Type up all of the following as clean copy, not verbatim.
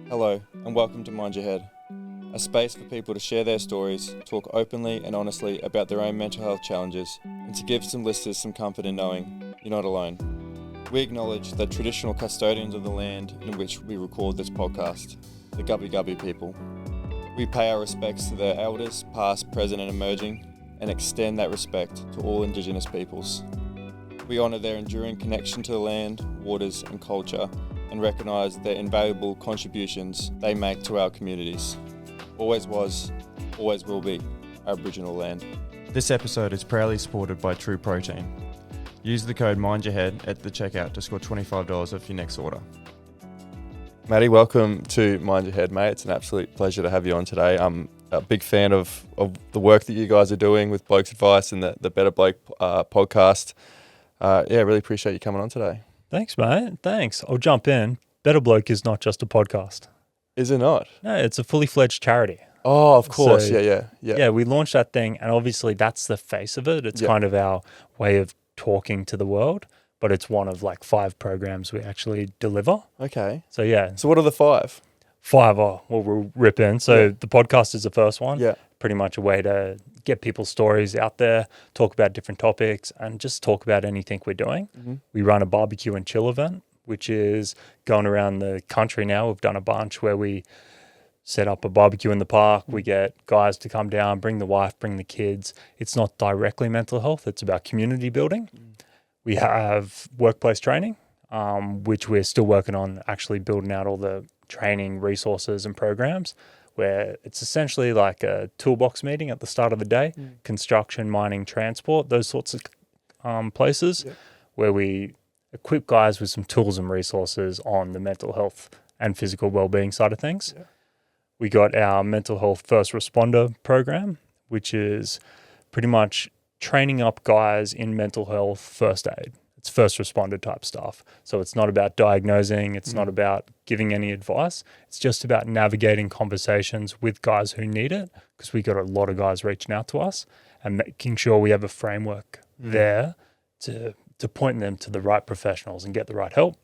Hello, and welcome to Mind Your Head, a space for people to share their stories, talk openly and honestly about their own mental health challenges, and to give some listeners some comfort in knowing you're not alone. We acknowledge the traditional custodians of the land in which we record this podcast, the Gubbi Gubbi people. We pay our respects to their elders, past, present and emerging, and extend that respect to all Indigenous peoples. We honour their enduring connection to the land, waters and culture, and recognise their invaluable contributions they make to our communities. Always was, always will be Aboriginal land. This episode is proudly supported by True Protein. Use the code MindYourHead at the checkout to score $25 off your next order. Matty, welcome to Mind Your Head, mate. It's an absolute pleasure to have you on today. I'm a big fan of the work that you guys are doing with Blokes Advice and the Better Bloke podcast. Really appreciate you coming on today. Thanks, mate. Thanks. I'll jump in. Better Bloke is not just a podcast. Is it not? No, it's a fully fledged charity. Oh, of course. So, Yeah. Yeah, we launched that thing, and obviously that's the face of it. It's kind of our way of talking to the world, but it's one of like 5 programs we actually deliver. Okay. So, yeah. So what are the 5? 5, we'll rip in. So the podcast is the first one. Yeah. Pretty much a way to get people's stories out there, talk about different topics, and just talk about anything we're doing. Mm-hmm. We run a barbecue and chill event, which is going around the country now. We've done a bunch where we set up a barbecue in the park. We get guys to come down, bring the wife, bring the kids. It's not directly mental health. It's about community building. We have workplace training, which we're still working on actually building out all the training resources and programs, where it's essentially like a toolbox meeting at the start of the day, construction, mining, transport, those sorts of places where we equip guys with some tools and resources on the mental health and physical well-being side of things. Yeah. We got our mental health first responder program, which is pretty much training up guys in mental health first aid. It's first responder type stuff. So it's not about diagnosing. It's not about giving any advice. It's just about navigating conversations with guys who need it, because we got a lot of guys reaching out to us and making sure we have a framework there to point them to the right professionals and get the right help.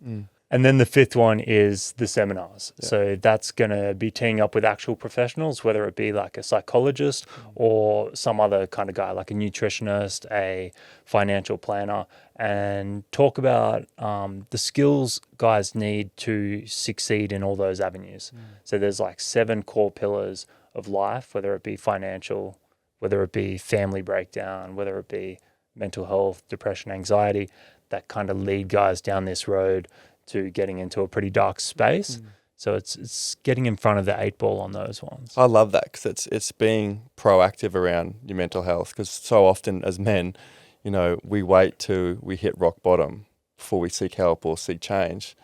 And then the 5th one is the seminars. Yeah. So that's going to be teaming up with actual professionals, whether it be like a psychologist or some other kind of guy, like a nutritionist, a financial planner, and talk about the skills guys need to succeed in all those avenues. So there's like 7 core pillars of life, whether it be financial, whether it be family breakdown, whether it be mental health, depression, anxiety, that kind of lead guys down this road to getting into a pretty dark space. So it's getting in front of the 8 ball on those ones. I love that, because it's being proactive around your mental health, because so often as men, you know, we wait till we hit rock bottom before we seek help or seek change.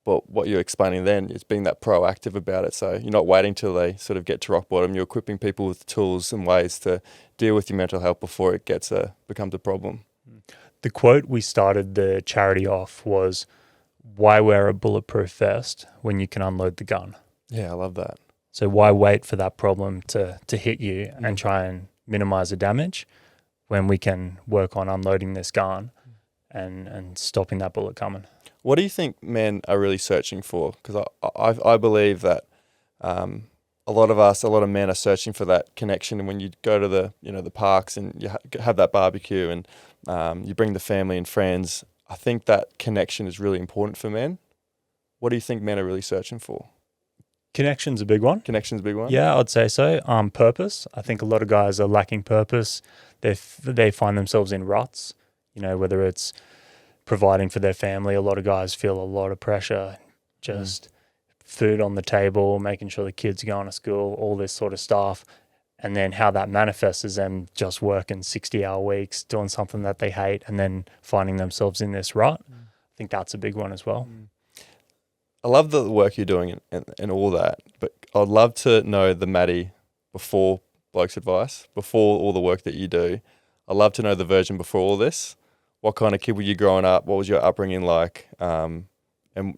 But what you're explaining then is being that proactive about it. So you're not waiting till they sort of get to rock bottom. You're equipping people with tools and ways to deal with your mental health before it becomes a problem. The quote we started the charity off was, "Why wear a bulletproof vest when you can unload the gun?" Yeah, I love that. So why wait for that problem to hit you and try and minimize the damage when we can work on unloading this gun and stopping that bullet coming? What do you think men are really searching for? Because I believe that a lot of men are searching for that connection. And when you go to the parks and you have that barbecue and you bring the family and friends, I think that connection is really important for men. What do you think men are really searching for? Connection's a big one. Connection's a big one? Yeah, I'd say so. Purpose. I think a lot of guys are lacking purpose. They find themselves in ruts, whether it's providing for their family. A lot of guys feel a lot of pressure, just food on the table, making sure the kids are going to school, all this sort of stuff. And then how that manifests is them just working 60-hour weeks, doing something that they hate, and then finding themselves in this rut. I think that's a big one as well. I love the work you're doing and all that, but I'd love to know the Matty before Blokes Advice, before all the work that you do. I'd love to know the version before all this. What kind of kid were you growing up? What was your upbringing like? And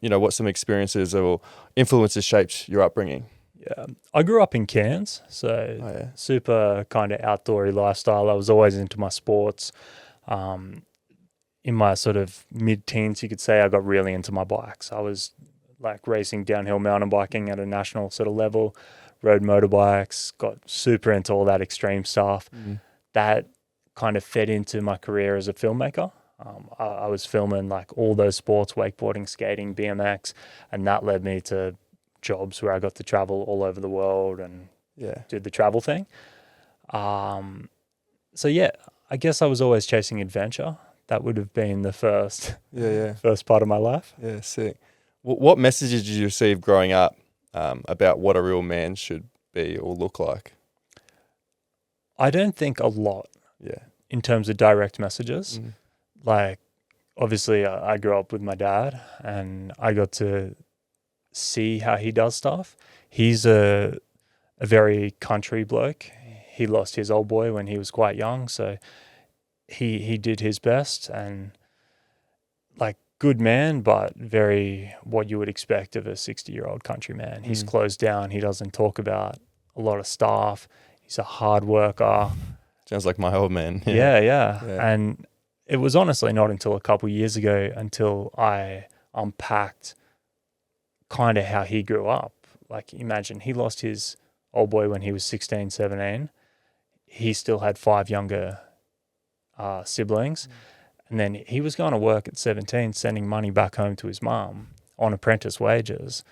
what some experiences or influences shaped your upbringing? Yeah, I grew up in Cairns, so super kind of outdoory lifestyle. I was always into my sports. In my sort of mid-teens, you could say, I got really into my bikes. I was like racing downhill mountain biking at a national sort of level, rode motorbikes, got super into all that extreme stuff. That kind of fed into my career as a filmmaker. I was filming like all those sports, wakeboarding, skating, BMX, and that led me to jobs where I got to travel all over the world and did the travel thing. So yeah, I guess I was always chasing adventure. That would have been the first part of my life. Yeah, sick. What messages did you receive growing up about what a real man should be or look like? I don't think a lot. Yeah. In terms of direct messages. Like, obviously, I grew up with my dad, and I got to see how he does stuff. He's a very country bloke. He lost his old boy when he was quite young, so he did his best, and like, good man, but very what you would expect of a 60-year-old country man. He's closed down. He doesn't talk about a lot of stuff. He's a hard worker. Sounds like my old man. Yeah. And it was honestly not until a couple of years ago until I unpacked kind of how he grew up. Like, imagine he lost his old boy when he was 16, 17. He still had 5 younger siblings. And then he was going to work at 17, sending money back home to his mom on apprentice wages.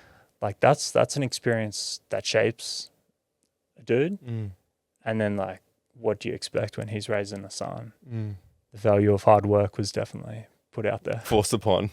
Like, that's an experience that shapes a dude. And then, like, what do you expect when he's raising a son? The value of hard work was definitely put out there. Forced upon.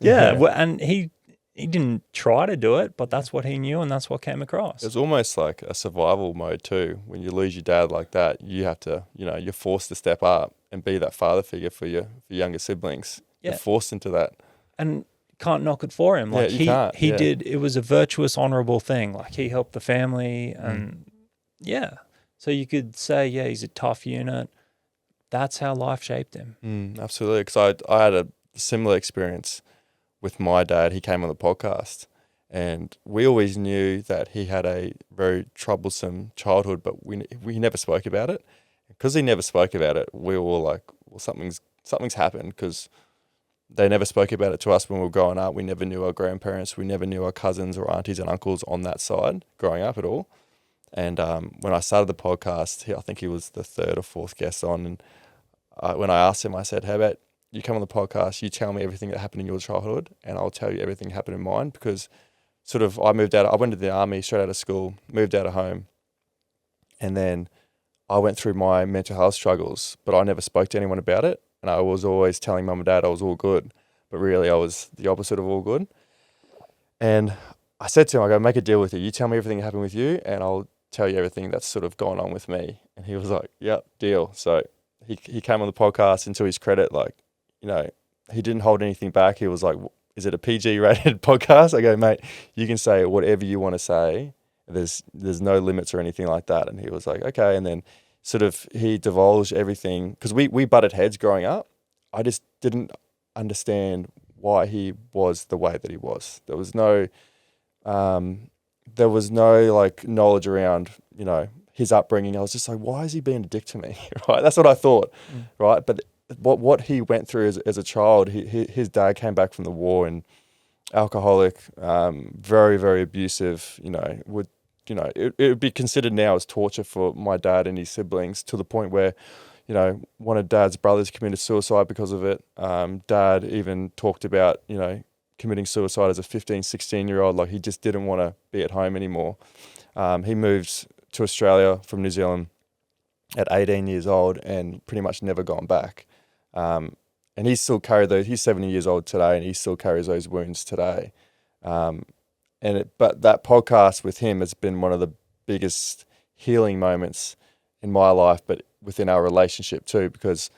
Yeah. Well, and he didn't try to do it, but that's what he knew and that's what came across. It's almost like a survival mode too. When you lose your dad like that, you have to, you're forced to step up and be that father figure for your younger siblings. Yeah. You're forced into that. And can't knock it for him. Like, he did, it was a virtuous, honorable thing. Like, he helped the family and so you could say, he's a tough unit. That's how life shaped him. Absolutely. Because I had a similar experience with my dad. He came on the podcast and we always knew that he had a very troublesome childhood, but we never spoke about it. Because he never spoke about it, we were like, well, something's happened, because they never spoke about it to us when we were growing up. We never knew our grandparents. We never knew our cousins or aunties and uncles on that side growing up at all. And when I started the podcast, I think he was the 3rd or 4th guest on. And when I asked him, I said, how about you come on the podcast, you tell me everything that happened in your childhood, and I'll tell you everything that happened in mine. Because sort of I went to the army straight out of school, moved out of home. And then I went through my mental health struggles, but I never spoke to anyone about it. And I was always telling mum and dad I was all good, but really I was the opposite of all good. And I said to him, I go, make a deal with you. You tell me everything that happened with you, and I'll tell you everything that's sort of gone on with me. And he was like, yep, deal. So he came on the podcast, and to his credit, like, he didn't hold anything back. He was like, is it a PG rated podcast? I go, mate, you can say whatever you want to say. There's no limits or anything like that. And he was like, okay. And then sort of he divulged everything, because we butted heads growing up. I just didn't understand why he was the way that he was. There was no like knowledge around, his upbringing. I was just like, why is he being a dick to me? Right? That's what I thought. Right. But what he went through as a child, his dad came back from the war and alcoholic, very, very abusive, it would be considered now as torture for my dad and his siblings, to the point where, one of Dad's brothers committed suicide because of it. Dad even talked about, committing suicide as a 15, 16-year-old. Like, he just didn't want to be at home anymore. He moved to Australia from New Zealand at 18 years old and pretty much never gone back. And he still carried those. He's 70 years old today, and he still carries those wounds today. But that podcast with him has been one of the biggest healing moments in my life, but within our relationship too, because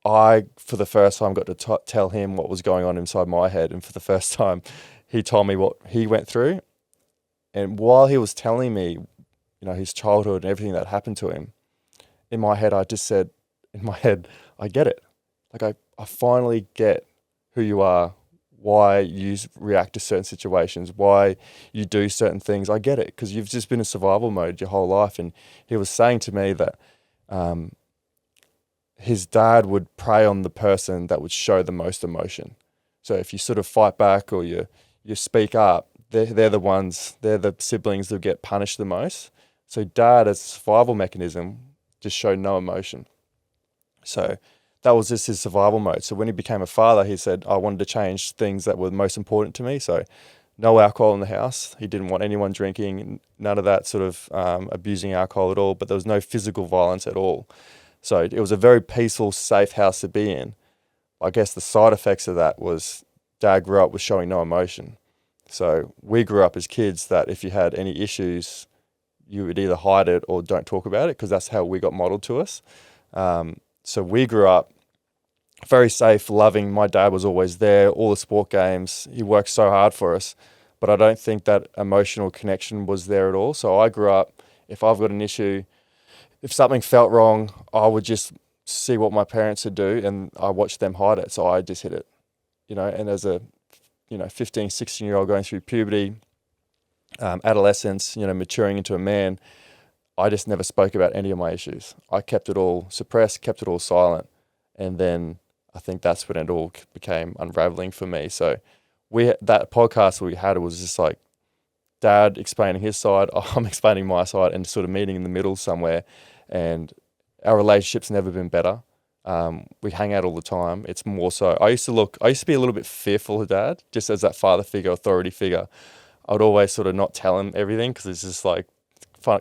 I, for the first time, got to tell him what was going on inside my head. And for the first time, he told me what he went through. And while he was telling me, his childhood and everything that happened to him, in my head, I just said, I get it. Like, I finally get who you are, why you react to certain situations, why you do certain things. I get it, because you've just been in survival mode your whole life. And he was saying to me that his dad would prey on the person that would show the most emotion. So if you sort of fight back, or you you speak up, they're the siblings that get punished the most. So dad, as a survival mechanism, just showed no emotion. So that was just his survival mode. So when he became a father, he said, I wanted to change things that were most important to me. So no alcohol in the house. He didn't want anyone drinking, none of that sort of abusing alcohol at all, but there was no physical violence at all. So it was a very peaceful, safe house to be in. I guess the side effects of that was dad grew up with showing no emotion. So we grew up as kids that if you had any issues, you would either hide it or don't talk about it, because that's how we got modeled to us. So we grew up very safe, loving. My dad was always there, all the sport games. He worked so hard for us, but I don't think that emotional connection was there at all. So I grew up, if I've got an issue, if something felt wrong, I would just see what my parents would do and I watched them hide it. So I just hid it, and as a, 15, 16-year-old going through puberty, adolescence, maturing into a man, I just never spoke about any of my issues. I kept it all suppressed, kept it all silent. And then I think that's when it all became unraveling for me. So that podcast we had, it was just like dad explaining his side, I'm explaining my side, and sort of meeting in the middle somewhere. And our relationship's never been better. We hang out all the time. It's more so, I used to be a little bit fearful of dad, just as that father figure, authority figure. I would always sort of not tell him everything because it's just like,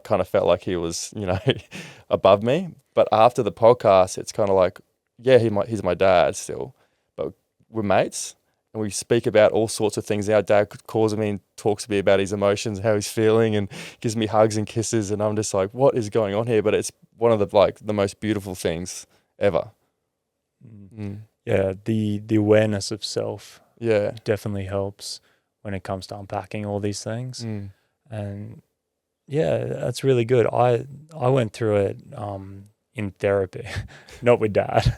kind of felt like he was, above me. But after the podcast, it's kind of like, yeah, he's my dad still, but we're mates and we speak about all sorts of things. Our dad calls me and talks to me about his emotions, how he's feeling, and gives me hugs and kisses. And I'm just like, what is going on here? But it's one of the most beautiful things ever. Mm. Yeah, the awareness of self definitely helps when it comes to unpacking all these things. And yeah, that's really good. I went through it in therapy, not with dad,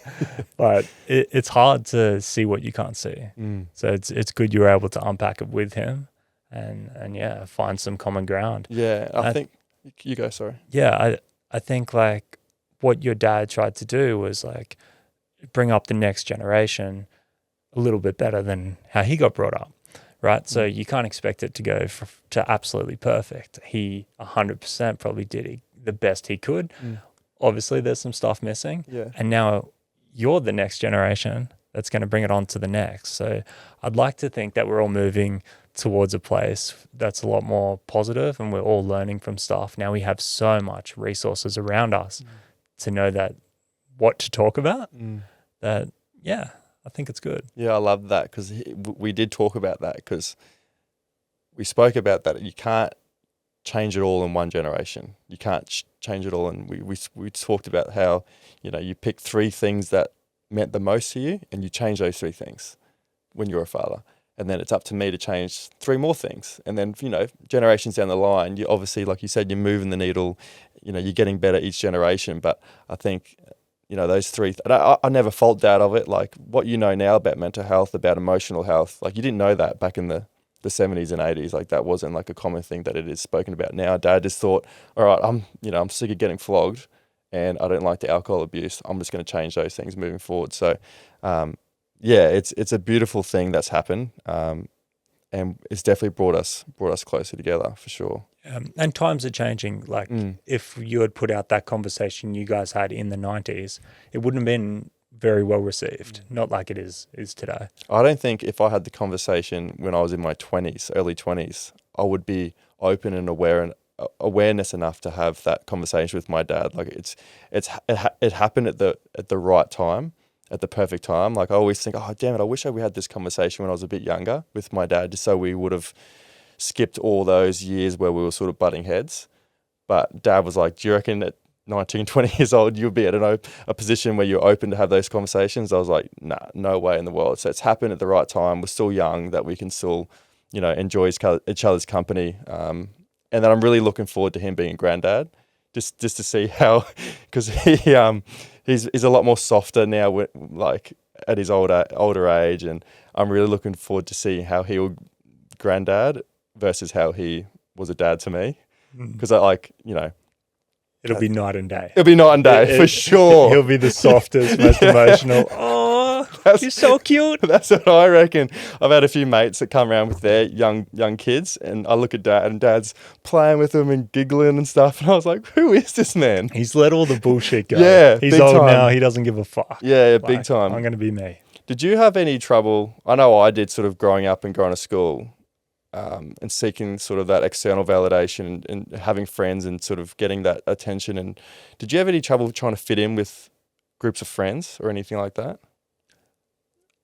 but it's hard to see what you can't see. So it's good you were able to unpack it with him and yeah, find some common ground. Yeah, I think you go, sorry. Yeah, I think like what your dad tried to do was like bring up the next generation a little bit better than how he got brought up. Right. So you can't expect it to go to absolutely perfect. He 100% probably did the best he could. Obviously, there's some stuff missing. Yeah. And now you're the next generation that's going to bring it on to the next. So I'd like to think that we're all moving towards a place that's a lot more positive and we're all learning from stuff. Now we have so much resources around us to know that what to talk about that, yeah. I think it's good. Yeah, I love that because we did talk about that because we spoke about that. You can't change it all in one generation. You can't change it all. And we talked about how, you pick 3 things that meant the most to you and you change those 3 things when you're a father. And then it's up to me to change 3 more things. And then, generations down the line, you obviously, like you said, you're moving the needle, you're getting better each generation. But I think, those 3, I never fault dad of it. Like what you know now about mental health, about emotional health, like you didn't know that back in the 70s and 80s. Like that wasn't like a common thing that it is spoken about now. Dad just thought, all right, I'm sick of getting flogged and I don't like the alcohol abuse. I'm just going to change those things moving forward. So, yeah, it's a beautiful thing that's happened. And it's definitely brought us closer together for sure. And times are changing. Like if you had put out that conversation you guys had in the 90s, it wouldn't have been very well received. Not like it is today. I don't think if I had the conversation when I was in my 20s, early 20s, I would be open and aware and awareness enough to have that conversation with my dad. Like it happened at the right time. At the perfect time. Like I always think, oh, damn it, I wish we had this conversation when I was a bit younger with my dad, just so we would have skipped all those years where we were sort of butting heads. But dad was like, do you reckon at 19, 20 years old, you'll be at a position where you're open to have those conversations? I was like, nah, no way in the world. So it's happened at the right time. We're still young, that we can still, enjoy each other's company. And then I'm really looking forward to him being a granddad, just to see how, because he's a lot more softer now, like at his older age, and I'm really looking forward to seeing how he'll granddad versus how he was a dad to me, because it'll be night and day. It'll be night and day for sure. He'll be the softest, most emotional. Oh, You're so cute. That's what I reckon. I've had a few mates that come around with their young kids, and I look at Dad, and Dad's playing with them and giggling and stuff, and I was like, who is this man? He's let all the bullshit go. Yeah, he's big old time. now. He doesn't give a fuck. Yeah, big time. I'm going to be me. Did you have any trouble? I know I did, sort of growing up and going to school, and seeking sort of that external validation and having friends and sort of getting that attention. And did you have any trouble trying to fit in with groups of friends or anything like that?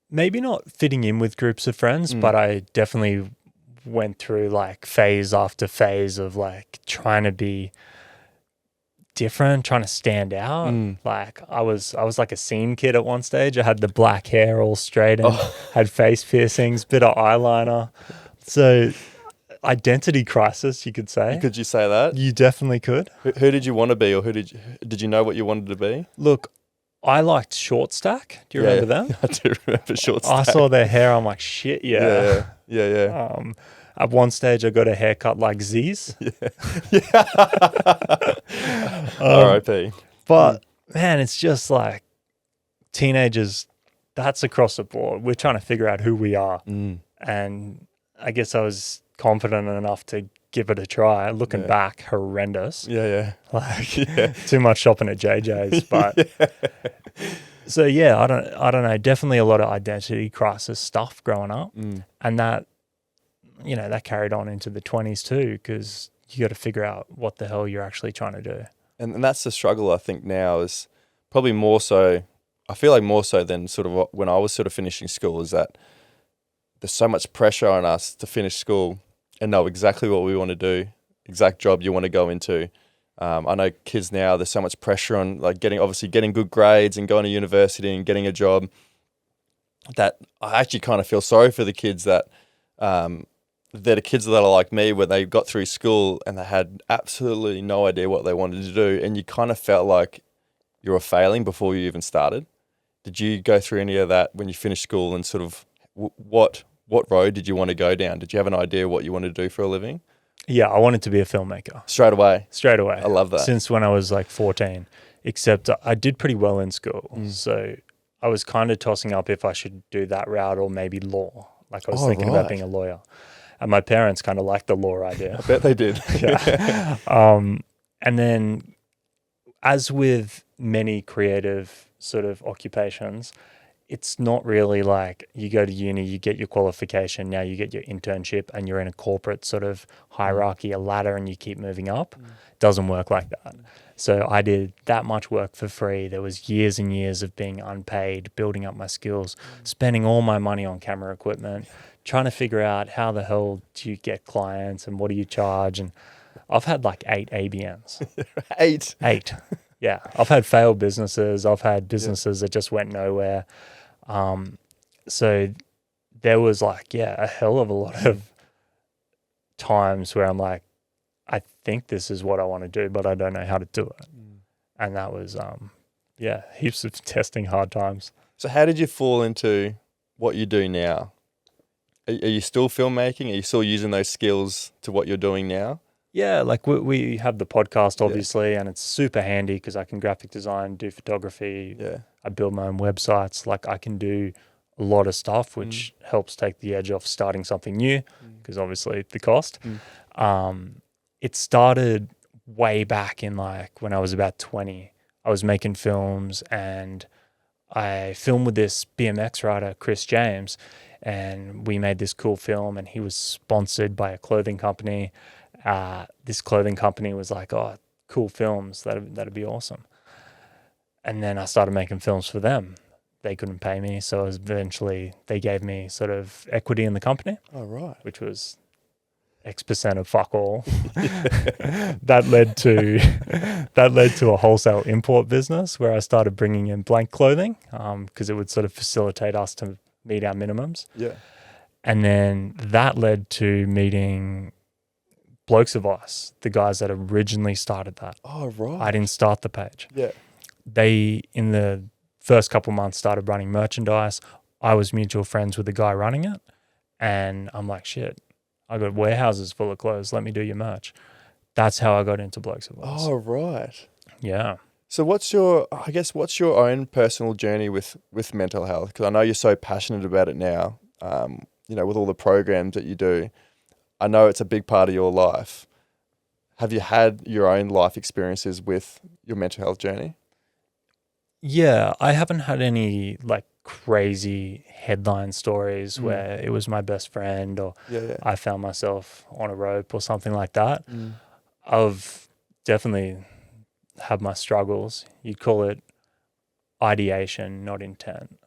Maybe not fitting in with groups of friends, but I definitely went through like phase after phase of like trying to be different, trying to stand out. Like I was like a scene kid at one stage. I had the black hair all straightened, had face piercings, bit of eyeliner. So identity crisis, you could say. Could you say that? You definitely could. Who did you want to be, or did you know what you wanted to be? Look, I liked Short Stack. Do you remember them? I do remember Short Stack. I saw their hair. I'm like, shit, yeah. Yeah. At one stage, I got a haircut like Z's. R.I.P. But man, it's just like teenagers. That's across the board. We're trying to figure out who we are, and I guess I was confident enough to give it a try. Looking back, horrendous. Like too much shopping at JJ's, but so yeah, I don't know. Definitely a lot of identity crisis stuff growing up, and that that carried on into the 20s too, because you got to figure out what the hell you're actually trying to do. And that's the struggle, I think, now is probably more so. I feel like more so than sort of when I was sort of finishing school, is that there's so much pressure on us to finish school and know exactly what we want to do, exact job you want to go into. I know kids now, there's so much pressure on like getting good grades and going to university and getting a job, that I actually kind of feel sorry for the kids that they're the kids that are like me, when they got through school and they had absolutely no idea what they wanted to do, and you kind of felt like you were failing before you even started. Did you go through any of that when you finished school, and sort of what road did you want to go down? Did you have an idea what you wanted to do for a living? Yeah, I wanted to be a filmmaker. Straight away? Straight away. I love that. Since when I was like 14, except I did pretty well in school. So I was kind of tossing up if I should do that route or maybe law. Like I was thinking about being a lawyer. And my parents kind of liked the law idea. I bet they did. Yeah. And then, as with many creative sort of occupations, it's not really like you go to uni, you get your qualification, now you get your internship and you're in a corporate sort of hierarchy, a ladder, and you keep moving up. Doesn't work like that. So I did that much work for free. There was years and years of being unpaid, building up my skills, spending all my money on camera equipment, trying to figure out how the hell do you get clients and what do you charge. And I've had like 8 ABNs. 8? Yeah. I've had failed businesses. I've had businesses that just went nowhere. So there was like, a hell of a lot of times where I'm like, I think this is what I want to do, but I don't know how to do it. And that was, heaps of testing, hard times. So how did you fall into what you do now? Are you still filmmaking? Are you still using those skills to what you're doing now? Yeah, like we have the podcast, obviously, and it's super handy because I can graphic design, do photography. Yeah. I build my own websites. Like I can do a lot of stuff, which helps take the edge off starting something new because obviously the cost. It started way back in like when I was about 20. I was making films and I filmed with this BMX rider, Chris James, and we made this cool film and he was sponsored by a clothing company. This clothing company was like, oh, cool films, that'd be awesome. And then I started making films for them. They couldn't pay me, so eventually they gave me sort of equity in the company. Oh, right. Which was X% of fuck all. That led to a wholesale import business where I started bringing in blank clothing because it would sort of facilitate us to meet our minimums. Yeah. And then that led to meeting Blokes Advice, the guys that originally started that. Oh, right. I didn't start the page. Yeah. They, in the first couple months, started running merchandise. I was mutual friends with the guy running it. And I'm like, shit, I got warehouses full of clothes. Let me do your merch. That's how I got into Blokes Advice. Oh, right. Yeah. So what's your own personal journey with mental health? Because I know you're so passionate about it now, with all the programs that you do. I know it's a big part of your life. Have you had your own life experiences with your mental health journey? Yeah, I haven't had any like crazy headline stories where it was my best friend or I found myself on a rope or something like that. I've definitely had my struggles. You'd call it ideation, not intent.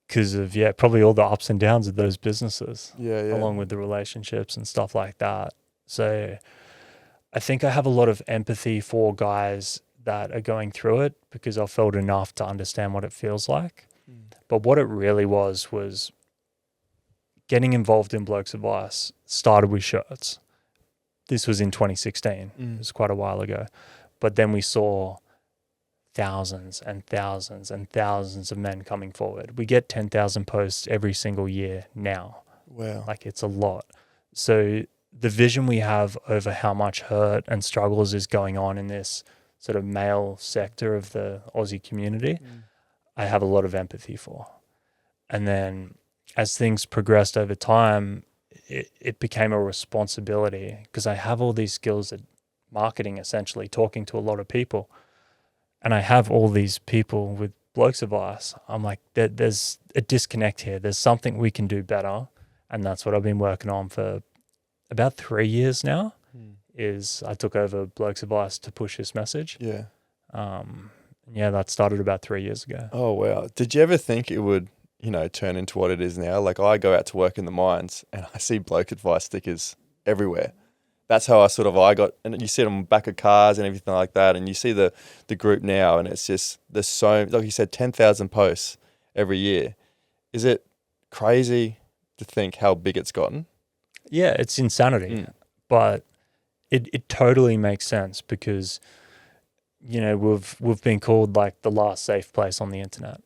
Because of, probably all the ups and downs of those businesses, along with the relationships and stuff like that. So I think I have a lot of empathy for guys that are going through it because I've felt enough to understand what it feels like. But what it really was getting involved in Blokes Advice started with shirts. This was in 2016. It was quite a while ago. But then we saw thousands and thousands and thousands of men coming forward. We get 10,000 posts every single year now. Wow. Like, it's a lot. So the vision we have over how much hurt and struggles is going on in this sort of male sector of the Aussie community, I have a lot of empathy for. And then as things progressed over time, it became a responsibility because I have all these skills at marketing, essentially talking to a lot of people. And I have all these people with Blokes Advice. I'm like, there's a disconnect here. There's something we can do better. And that's what I've been working on for about 3 years now, is I took over Blokes Advice to push this message. Yeah. That started about 3 years ago. Oh, wow. Did you ever think it would, turn into what it is now? Like, I go out to work in the mines and I see Bloke Advice stickers everywhere. That's how I got, and you see it on the back of cars and everything like that. And you see the group now, and it's just, there's so, like you said, 10,000 posts every year. Is it crazy to think how big it's gotten? Yeah, it's insanity, but it totally makes sense because, we've been called like the last safe place on the internet.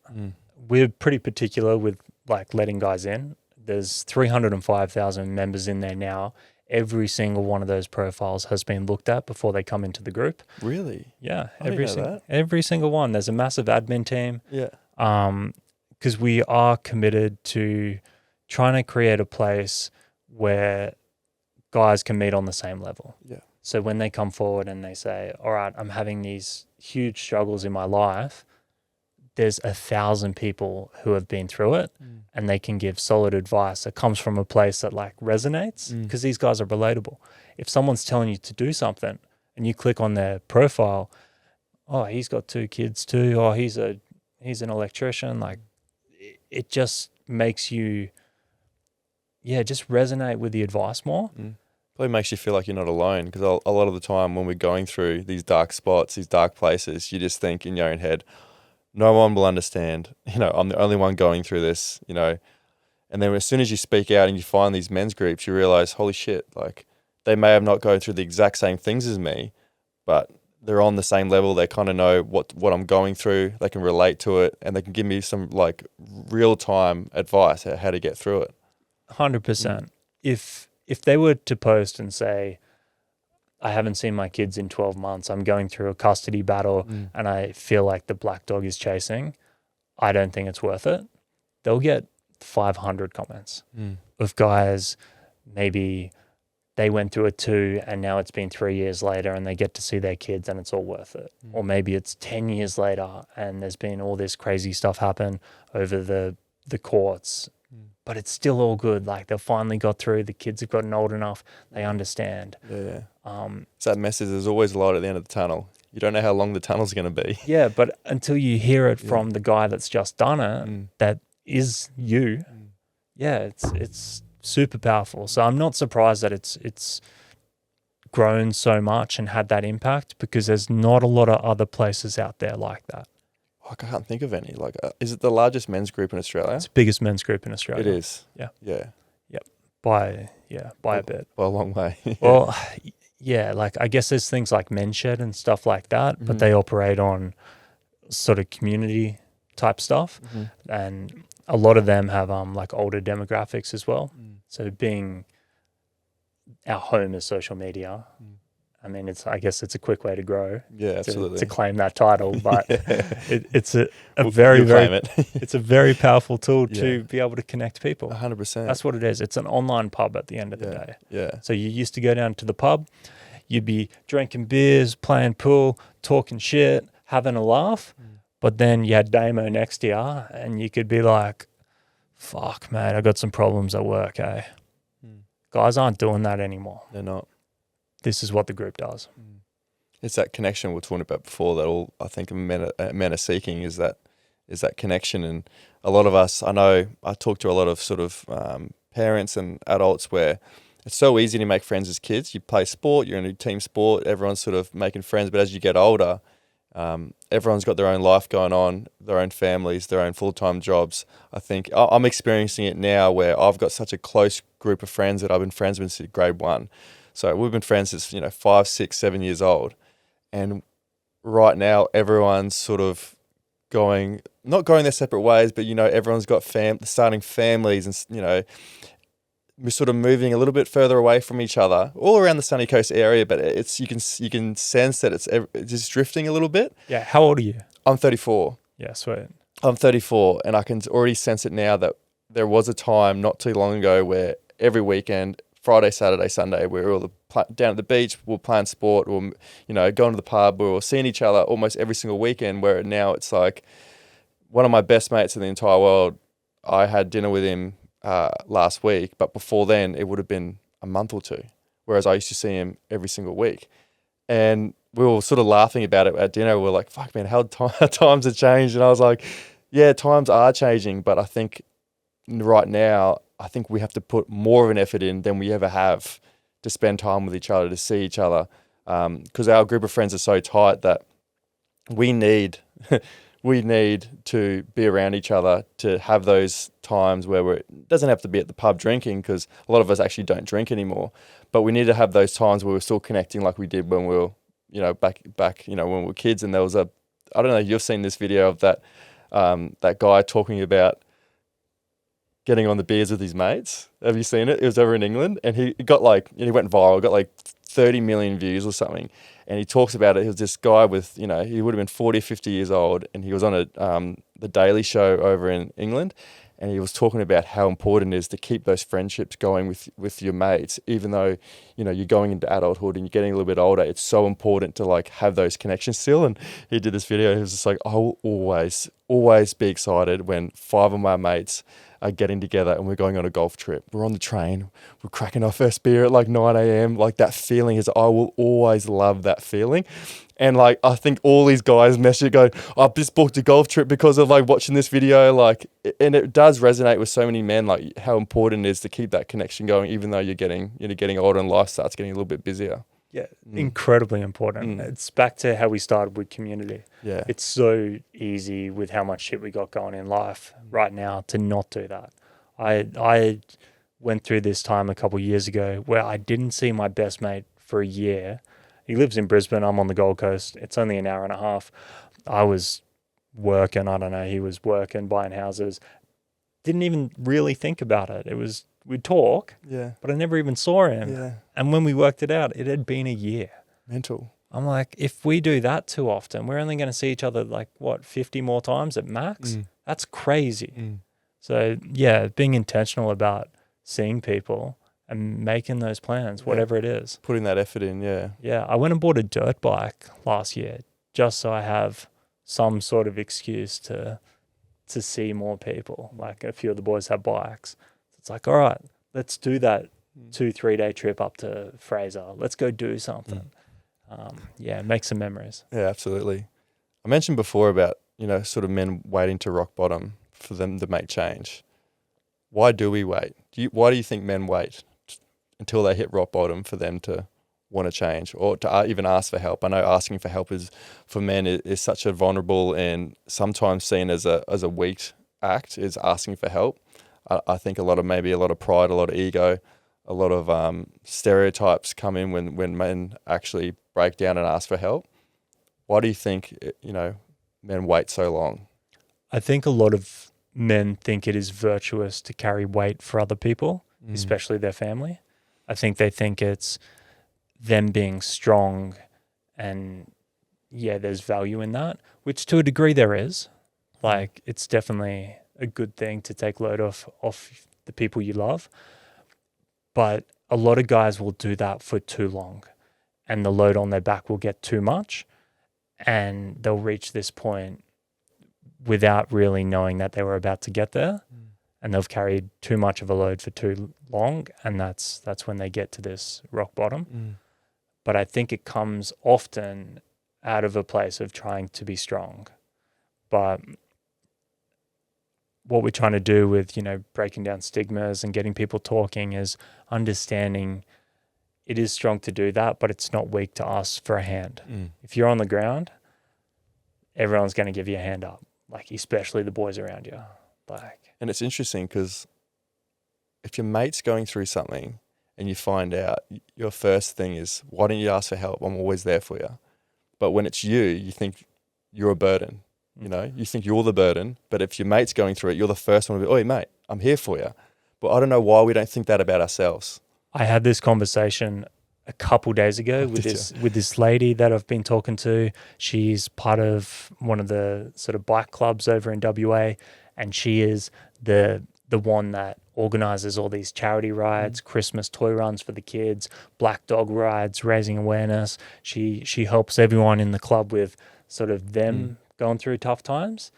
We're pretty particular with like letting guys in. There's 305,000 members in there now. Every single one of those profiles has been looked at before they come into the group. Really? Yeah, I didn't know that. every single one. There's a massive admin team. Yeah. Because we are committed to trying to create a place where guys can meet on the same level. Yeah. So when they come forward and they say, all right, I'm having these huge struggles in my life, there's 1,000 people who have been through it and they can give solid advice that comes from a place that like resonates because these guys are relatable. If someone's telling you to do something and you click on their profile, oh, he's got 2 kids too, or he's an electrician, like it just makes you just resonate with the advice more. Probably makes you feel like you're not alone, because a lot of the time when we're going through these dark spots, these dark places, you just think in your own head, no one will understand. I'm the only one going through this, And then as soon as you speak out and you find these men's groups, you realize, holy shit, like they may have not gone through the exact same things as me, but they're on the same level. They kind of know what I'm going through. They can relate to it, and they can give me some like real-time advice on how to get through it. 100%. If they were to post and say, I haven't seen my kids in 12 months, I'm going through a custody battle and I feel like the black dog is chasing, I don't think it's worth it. They'll get 500 comments of guys, maybe they went through it too and now it's been 3 years later and they get to see their kids and it's all worth it. Or maybe it's 10 years later and there's been all this crazy stuff happen over the courts, but it's still all good. Like they've finally got through, the kids have gotten old enough, they understand. Yeah. So that message, there's always a light at the end of the tunnel. You don't know how long the tunnel's going to be. Yeah, but until you hear it from the guy that's just done it, that is you, it's super powerful. So I'm not surprised that it's grown so much and had that impact, because there's not a lot of other places out there like that. I can't think of any. Like, is it the largest men's group in Australia? It's the biggest men's group in Australia. It is. Yeah. Yeah. Yep. By a bit. By a long way. Well, yeah, like I guess there's things like Men's Shed and stuff like that, but they operate on sort of community type stuff. And a lot of them have like older demographics as well. So being our home is social media, I mean, I guess it's a quick way to grow. Yeah, absolutely. To claim that title, but it's a You'll very claim it. it's a very powerful tool to be able to connect people. 100%. That's what it is. It's an online pub at the end of the day. Yeah. So you used to go down to the pub, you'd be drinking beers, playing pool, talking shit, having a laugh, but then you had Damo next to you, and you could be like, "Fuck, mate, I got some problems at work, eh?" Guys aren't doing that anymore. They're not. This is what the group does. It's that connection we were talking about before that all I think men are seeking is that connection. And a lot of us, I know I talk to a lot of sort of parents and adults where it's so easy to make friends as kids. You play sport, you're in a team sport, everyone's sort of making friends. But as you get older, everyone's got their own life going on, their own families, their own full-time jobs. I think I'm experiencing it now where I've got such a close group of friends that I've been friends with since grade 1. So we've been friends since 5, 6, 7 years old, and right now everyone's sort of not going their separate ways, but everyone's got starting families, and we're sort of moving a little bit further away from each other, all around the Sunny Coast area. But you can sense that it's just drifting a little bit. Yeah. How old are you? I'm 34. Yeah, sweet. I'm 34, and I can already sense it now that there was a time not too long ago where every weekend, Friday, Saturday, Sunday, we were all down at the beach, we were playing sport, or going to the pub, we were seeing each other almost every single weekend. Where now it's like one of my best mates in the entire world. I had dinner with him last week, but before then it would have been a month or two. Whereas I used to see him every single week, and we were sort of laughing about it at dinner. We were like, "Fuck, man, how times have changed." And I was like, "Yeah, times are changing, but I think right now." I think we have to put more of an effort in than we ever have to spend time with each other, to see each other, because our group of friends are so tight that we need to be around each other, to have those times where it doesn't have to be at the pub drinking, because a lot of us actually don't drink anymore, but we need to have those times where we're still connecting like we did when we were, back, when we were kids. And there was I don't know, you've seen this video of that guy talking about getting on the beers with his mates. Have you seen it? It was over in England, and he went viral, got like 30 million views or something. And he talks about it. He was this guy with, he would have been 40 or 50 years old, and he was on the Daily Show over in England, and he was talking about how important it is to keep those friendships going with your mates, even though, you're going into adulthood and you're getting a little bit older. It's so important to have those connections still. And he did this video. He was just like, I will always be excited when 5 of my mates are getting together and we're going on a golf trip. We're on the train, we're cracking our first beer at 9 a.m. That feeling is, I will always love that feeling. And I think all these guys message going, I've just booked a golf trip because of watching this video. And it does resonate with so many men, how important it is to keep that connection going, even though you're getting older and life starts getting a little bit busier. Yeah, incredibly important. It's back to how we started with community. Yeah. It's so easy with how much shit we got going in life right now to not do that. I went through this time a couple of years ago where I didn't see my best mate for a year. He lives in Brisbane. I'm on the Gold Coast. It's only an hour and a half. I was working. I don't know. He was working, buying houses. Didn't even really think about it. We'd talk, but I never even saw him. Yeah. And when we worked it out, it had been a year. Mental. I'm like, if we do that too often, we're only going to see each other 50 more times at max? That's crazy. So, yeah, being intentional about seeing people and making those plans, whatever it is. Putting that effort in, yeah. Yeah, I went and bought a dirt bike last year just so I have some sort of excuse to see more people. A few of the boys have bikes. It's all right, let's do that 2-3 day trip up to Fraser. Let's go do something. Make some memories. Yeah, absolutely. I mentioned before about, sort of men waiting to rock bottom for them to make change. Why do we wait? Why do you think men wait until they hit rock bottom for them to want to change or to even ask for help? I know asking for help for men is such a vulnerable and sometimes seen as a weak act, is asking for help. I think a lot of pride, a lot of ego, a lot of stereotypes come in when men actually break down and ask for help. Why do you think, men wait so long? I think a lot of men think it is virtuous to carry weight for other people, especially their family. I think they think it's them being strong, and yeah, there's value in that, which to a degree there is. Like, it's definitely a good thing to take load off the people you love. But a lot of guys will do that for too long, and the load on their back will get too much, and they'll reach this point without really knowing that they were about to get there, and they've carried too much of a load for too long, and that's when they get to this rock bottom. But I think it comes often out of a place of trying to be strong. But what we're trying to do with, breaking down stigmas and getting people talking is understanding it is strong to do that, but it's not weak to ask for a hand. If you're on the ground, everyone's going to give you a hand up, like especially the boys around you. And it's interesting because if your mate's going through something and you find out, your first thing is, why don't you ask for help? I'm always there for you. But when it's you think you're a burden. You think you're the burden, but if your mate's going through it, you're the first one to be, "Oi, mate, I'm here for you." But I don't know why we don't think that about ourselves. I had this conversation a couple days ago with this lady that I've been talking to. She's part of one of the sort of bike clubs over in WA, and she is the one that organizes all these charity rides, Christmas toy runs for the kids, black dog rides, raising awareness. She helps everyone in the club with sort of them going through tough times.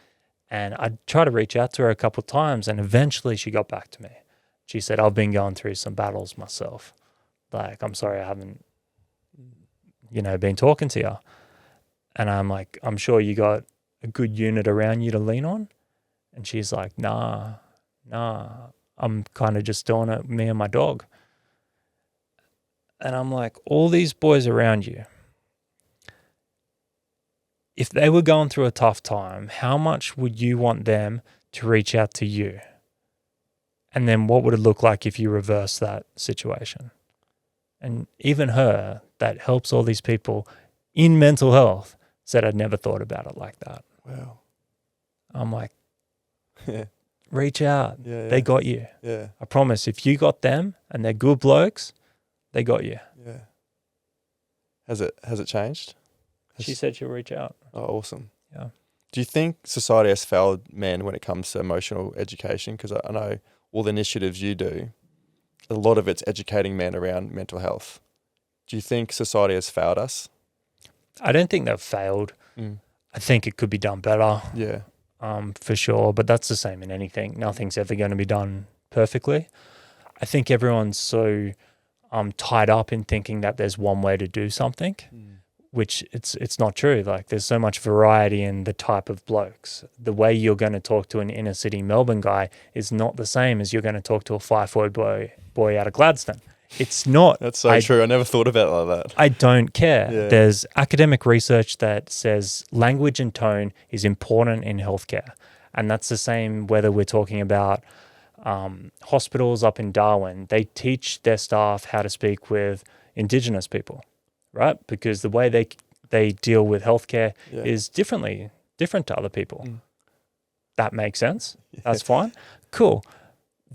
And I tried to reach out to her a couple of times, and eventually she got back to me. She said, "I've been going through some battles myself. Like, I'm sorry I haven't, been talking to you." And I'm like, "I'm sure you got a good unit around you to lean on." And she's like, nah, I'm kind of just doing it, me and my dog. And I'm like, all these boys around you, if they were going through a tough time, how much would you want them to reach out to you? And then what would it look like if you reverse that situation? And even her, that helps all these people in mental health, said, "I'd never thought about it like that." Wow. I'm like, reach out. Yeah. They got you. Yeah. I promise, if you got them and they're good blokes, they got you. Yeah. Has it changed? She said she'll reach out. Oh, awesome. Yeah. Do you think society has failed men when it comes to emotional education? Because I know all the initiatives you do, a lot of it's educating men around mental health. Do you think society has failed us? I don't think they've failed. I think it could be done better. Yeah. For sure. But that's the same in anything. Nothing's ever going to be done perfectly. I think everyone's so tied up in thinking that there's one way to do something, which it's not true. Like, there's so much variety in the type of blokes. The way you're going to talk to an inner city Melbourne guy is not the same as you're going to talk to a 5'4" boy out of Gladstone. It's not. That's so true. I never thought about it like that. I don't care. Yeah. There's academic research that says language and tone is important in healthcare. And that's the same whether we're talking about hospitals up in Darwin. They teach their staff how to speak with Indigenous people, right? Because the way they deal with healthcare is different to other people. That makes sense. Yeah. That's fine. Cool.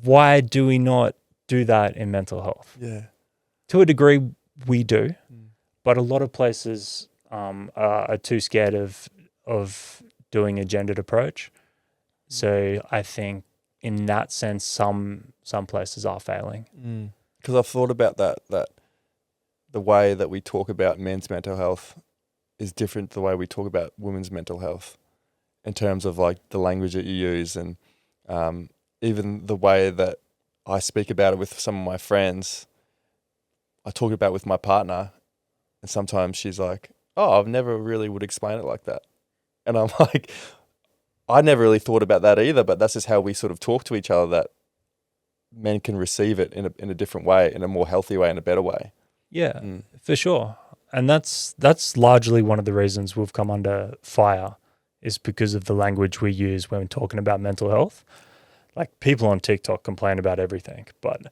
Why do we not do that in mental health? Yeah. To a degree, we do, but a lot of places are too scared of doing a gendered approach. So I think in that sense, some places are failing. Because I've thought about that the way that we talk about men's mental health is different to the way we talk about women's mental health, in terms of like the language that you use, and even the way that I speak about it with some of my friends. I talk about it with my partner, and sometimes she's like, "Oh, I've never really would explain it like that." And I'm like, I never really thought about that either, but that's just how we sort of talk to each other, that men can receive it in a different way, in a more healthy way, in a better way. Yeah, for sure. And that's largely one of the reasons we've come under fire, is because of the language we use when we're talking about mental health. Like, people on TikTok complain about everything, but,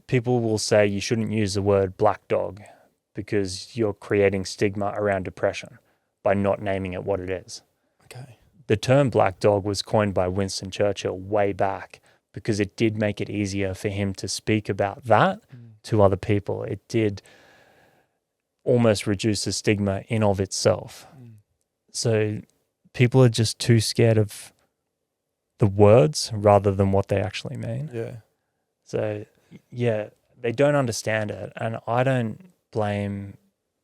people will say you shouldn't use the word black dog because you're creating stigma around depression by not naming it what it is. Okay. The term black dog was coined by Winston Churchill way back because it did make it easier for him to speak about that to other people, it did almost reduce the stigma in of itself. So people are just too scared of the words rather than what they actually mean. Yeah. So, yeah, they don't understand it. And I don't blame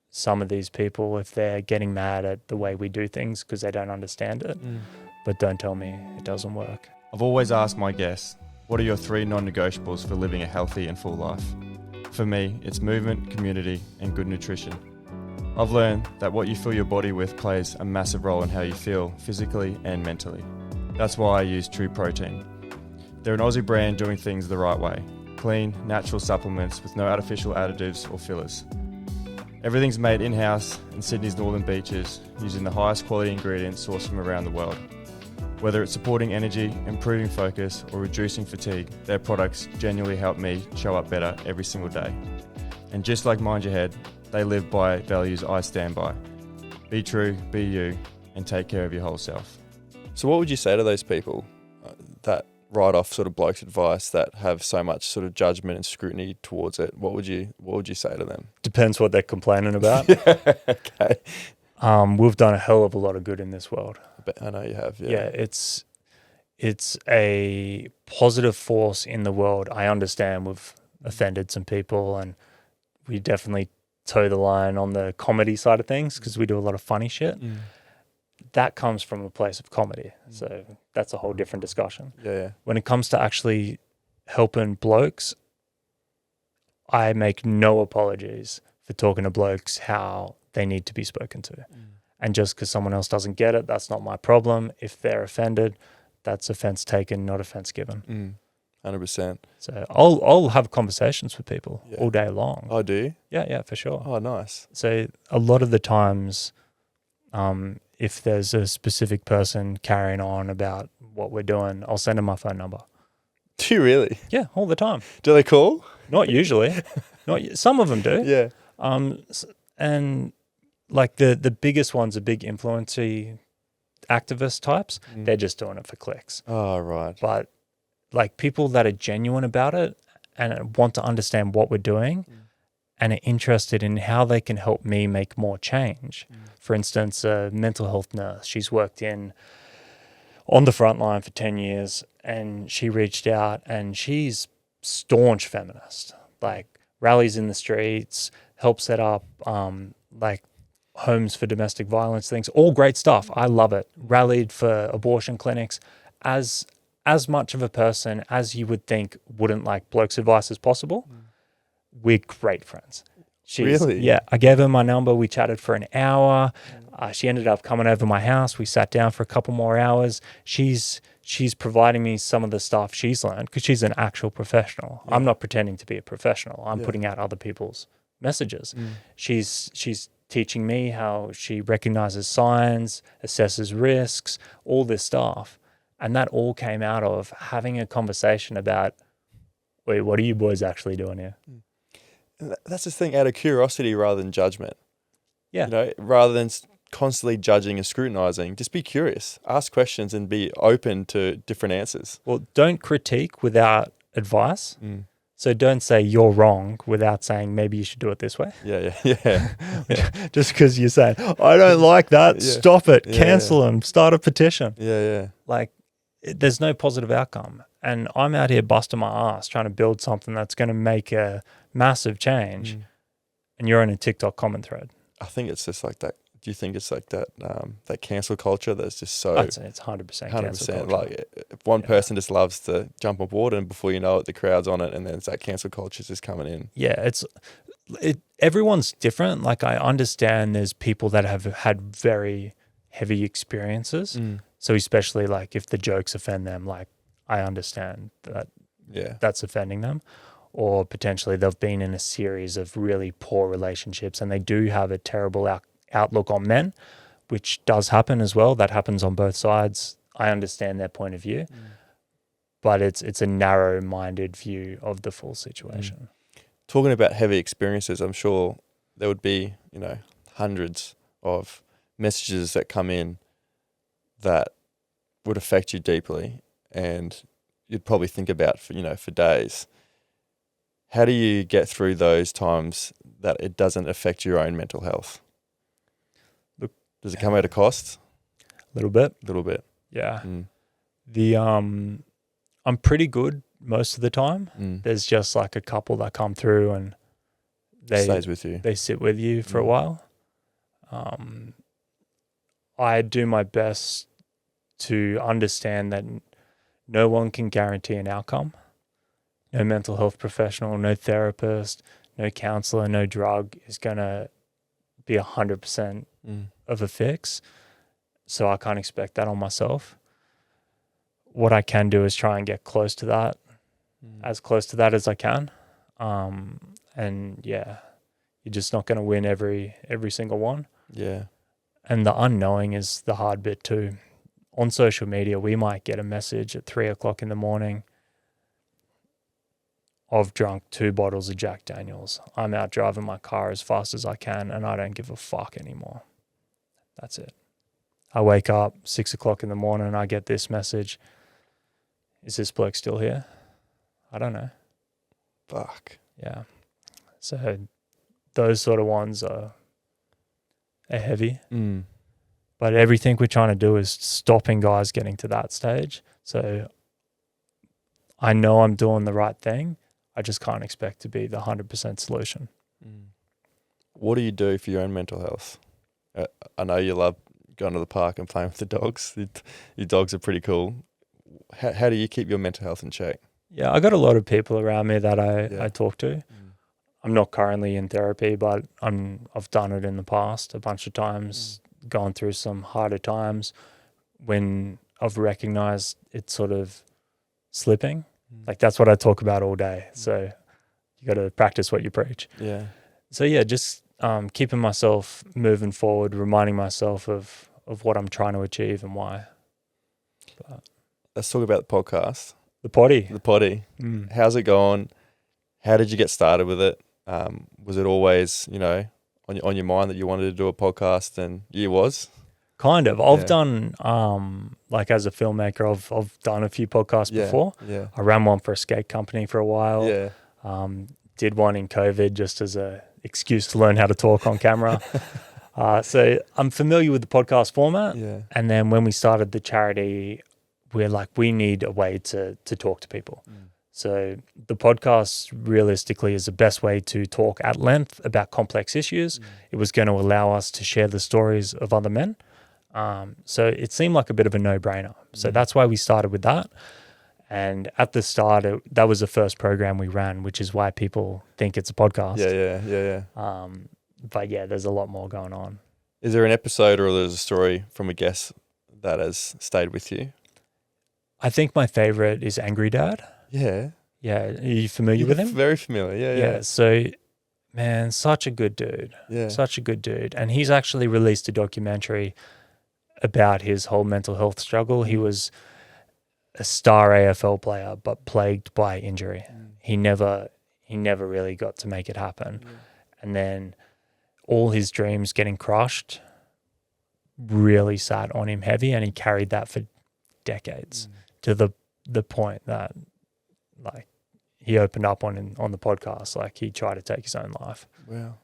some of these people if they're getting mad at the way we do things because they don't understand it. But don't tell me it doesn't work. I've always asked my guests, what are your 3 non-negotiables for living a healthy and full life? For me, it's movement, community, and good nutrition. I've learned that what you fill your body with plays a massive role in how you feel physically and mentally. That's why I use True Protein. They're an Aussie brand doing things the right way. Clean, natural supplements with no artificial additives or fillers. Everything's made in-house in Sydney's northern beaches using the highest quality ingredients sourced from around the world. Whether it's supporting energy, improving focus, or reducing fatigue, their products genuinely help me show up better every single day. And just like Mind Your Head, they live by values I stand by. Be true, be you, and take care of your whole self. So what would you say to those people that write off sort of Blokes Advice that have so much sort of judgment and scrutiny towards it? What would you say to them? Depends what they're complaining about. Okay. We've done a hell of a lot of good in this world. I know you have, yeah. Yeah, it's a positive force in the world. I understand we've offended some people and we definitely toe the line on the comedy side of things because we do a lot of funny shit. That comes from a place of comedy. So that's a whole different discussion. Yeah. When it comes to actually helping blokes, I make no apologies for talking to blokes how they need to be spoken to. And just because someone else doesn't get it, that's not my problem. If they're offended, that's offense taken, not offense given. 100%. So I'll have conversations with people all day long. Oh, do you? Yeah, for sure. Oh, nice. So a lot of the times, if there's a specific person carrying on about what we're doing, I'll send them my phone number. Do you really? Yeah, all the time. Do they call? Not usually. Some of them do. Yeah. And like the biggest ones, the big influencer activist types, they're just doing it for clicks. Oh, right. But like people that are genuine about it and want to understand what we're doing and are interested in how they can help me make more change. For instance, a mental health nurse, she's worked on the front line for 10 years and she reached out and she's staunch feminist, like rallies in the streets, help set up like homes for domestic violence things, all great stuff. I love it. Rallied for abortion clinics. As much of a person as you would think wouldn't like Blokes Advice as possible, we're great friends. Really? Yeah. I gave her my number. We chatted for an hour. She ended up coming over my house. We sat down for a couple more hours. She's providing me some of the stuff she's learned because she's an actual professional. Yeah. I'm not pretending to be a professional. I'm putting out other people's messages. She's teaching me how she recognizes signs, assesses risks, all this stuff. And that all came out of having a conversation about, wait, what are you boys actually doing here? And that's the thing, out of curiosity rather than judgment. Yeah. You know, rather than constantly judging and scrutinizing, just be curious, ask questions and be open to different answers. Well, don't critique without advice. So don't say you're wrong without saying maybe you should do it this way. Yeah. Just because you're saying, I don't like that, stop it, cancel them, start a petition. Yeah. Like, there's no positive outcome. And I'm out here busting my ass trying to build something that's going to make a massive change. And you're in a TikTok comment thread. I think it's just like that. Do you think it's like that that cancel culture that's just so... It's 100% cancel culture. Like if one person just loves to jump on board and before you know it, the crowd's on it and then it's that cancel culture just coming in. Yeah, everyone's different. Like I understand there's people that have had very heavy experiences. So especially like if the jokes offend them, like I understand that that's offending them. Or potentially they've been in a series of really poor relationships and they do have a terrible outlook on men, which does happen as well. That happens on both sides. I understand their point of view, but it's a narrow-minded view of the full situation. Talking about heavy experiences, I'm sure there would be, hundreds of messages that come in that would affect you deeply and you'd probably think about for days. How do you get through those times that it doesn't affect your own mental health? Look, does it come at a cost? A little bit. A little bit. Yeah. I'm pretty good most of the time. There's just like a couple that come through and stays with you. They sit with you for a while. I do my best to understand that no one can guarantee an outcome. No mental health professional, no therapist, no counselor, no drug is going to be 100% of a fix. So I can't expect that on myself. What I can do is try and get close to that, as close to that as I can. And yeah, you're just not going to win every single one. Yeah. And the unknowing is the hard bit too. On social media, we might get a message at 3:00 in the morning. I've drunk 2 bottles of Jack Daniels. I'm out driving my car as fast as I can and I don't give a fuck anymore. That's it. I wake up 6:00 in the morning and I get this message. Is this bloke still here? I don't know. Fuck. Yeah. So those sort of ones are heavy. But everything we're trying to do is stopping guys getting to that stage. So I know I'm doing the right thing. I just can't expect to be the 100% solution. What do you do for your own mental health? I know you love going to the park and playing with the dogs. Your dogs are pretty cool. How do you keep your mental health in check? Yeah, I got a lot of people around me that I talk to. I'm not currently in therapy, but I've done it in the past a bunch of times, gone through some harder times when I've recognized it's sort of slipping. Like that's what I talk about all day. So you got to practice what you preach. Yeah. So yeah, just keeping myself moving forward, reminding myself of what I'm trying to achieve and why. But let's talk about the podcast. The potty. The potty. How's it going? How did you get started with it? Was it always, on your mind that you wanted to do a podcast, and it was? Kind of. I've done, like as a filmmaker, I've done a few podcasts before. Yeah. I ran one for a skate company for a while. Yeah. Did one in COVID just as a excuse to learn how to talk on camera. So I'm familiar with the podcast format. Yeah. And then when we started the charity, we're like, we need a way to talk to people. So the podcast realistically is the best way to talk at length about complex issues. It was going to allow us to share the stories of other men. So it seemed like a bit of a no-brainer. So that's why we started with that. And at the start, that was the first program we ran, which is why people think it's a podcast. Yeah. But yeah, there's a lot more going on. Is there an episode or there's a story from a guest that has stayed with you? I think my favorite is Angry Dad. Yeah. Yeah. Are you familiar with him? Very familiar. Yeah. So, man, such a good dude. Yeah. Such a good dude. And he's actually released a documentary about his whole mental health struggle. He was a star AFL player, but plagued by injury. He never really got to make it happen. And then all his dreams getting crushed really sat on him heavy, and he carried that for decades to the point that, like, he opened up on the podcast, like he tried to take his own life. Wow.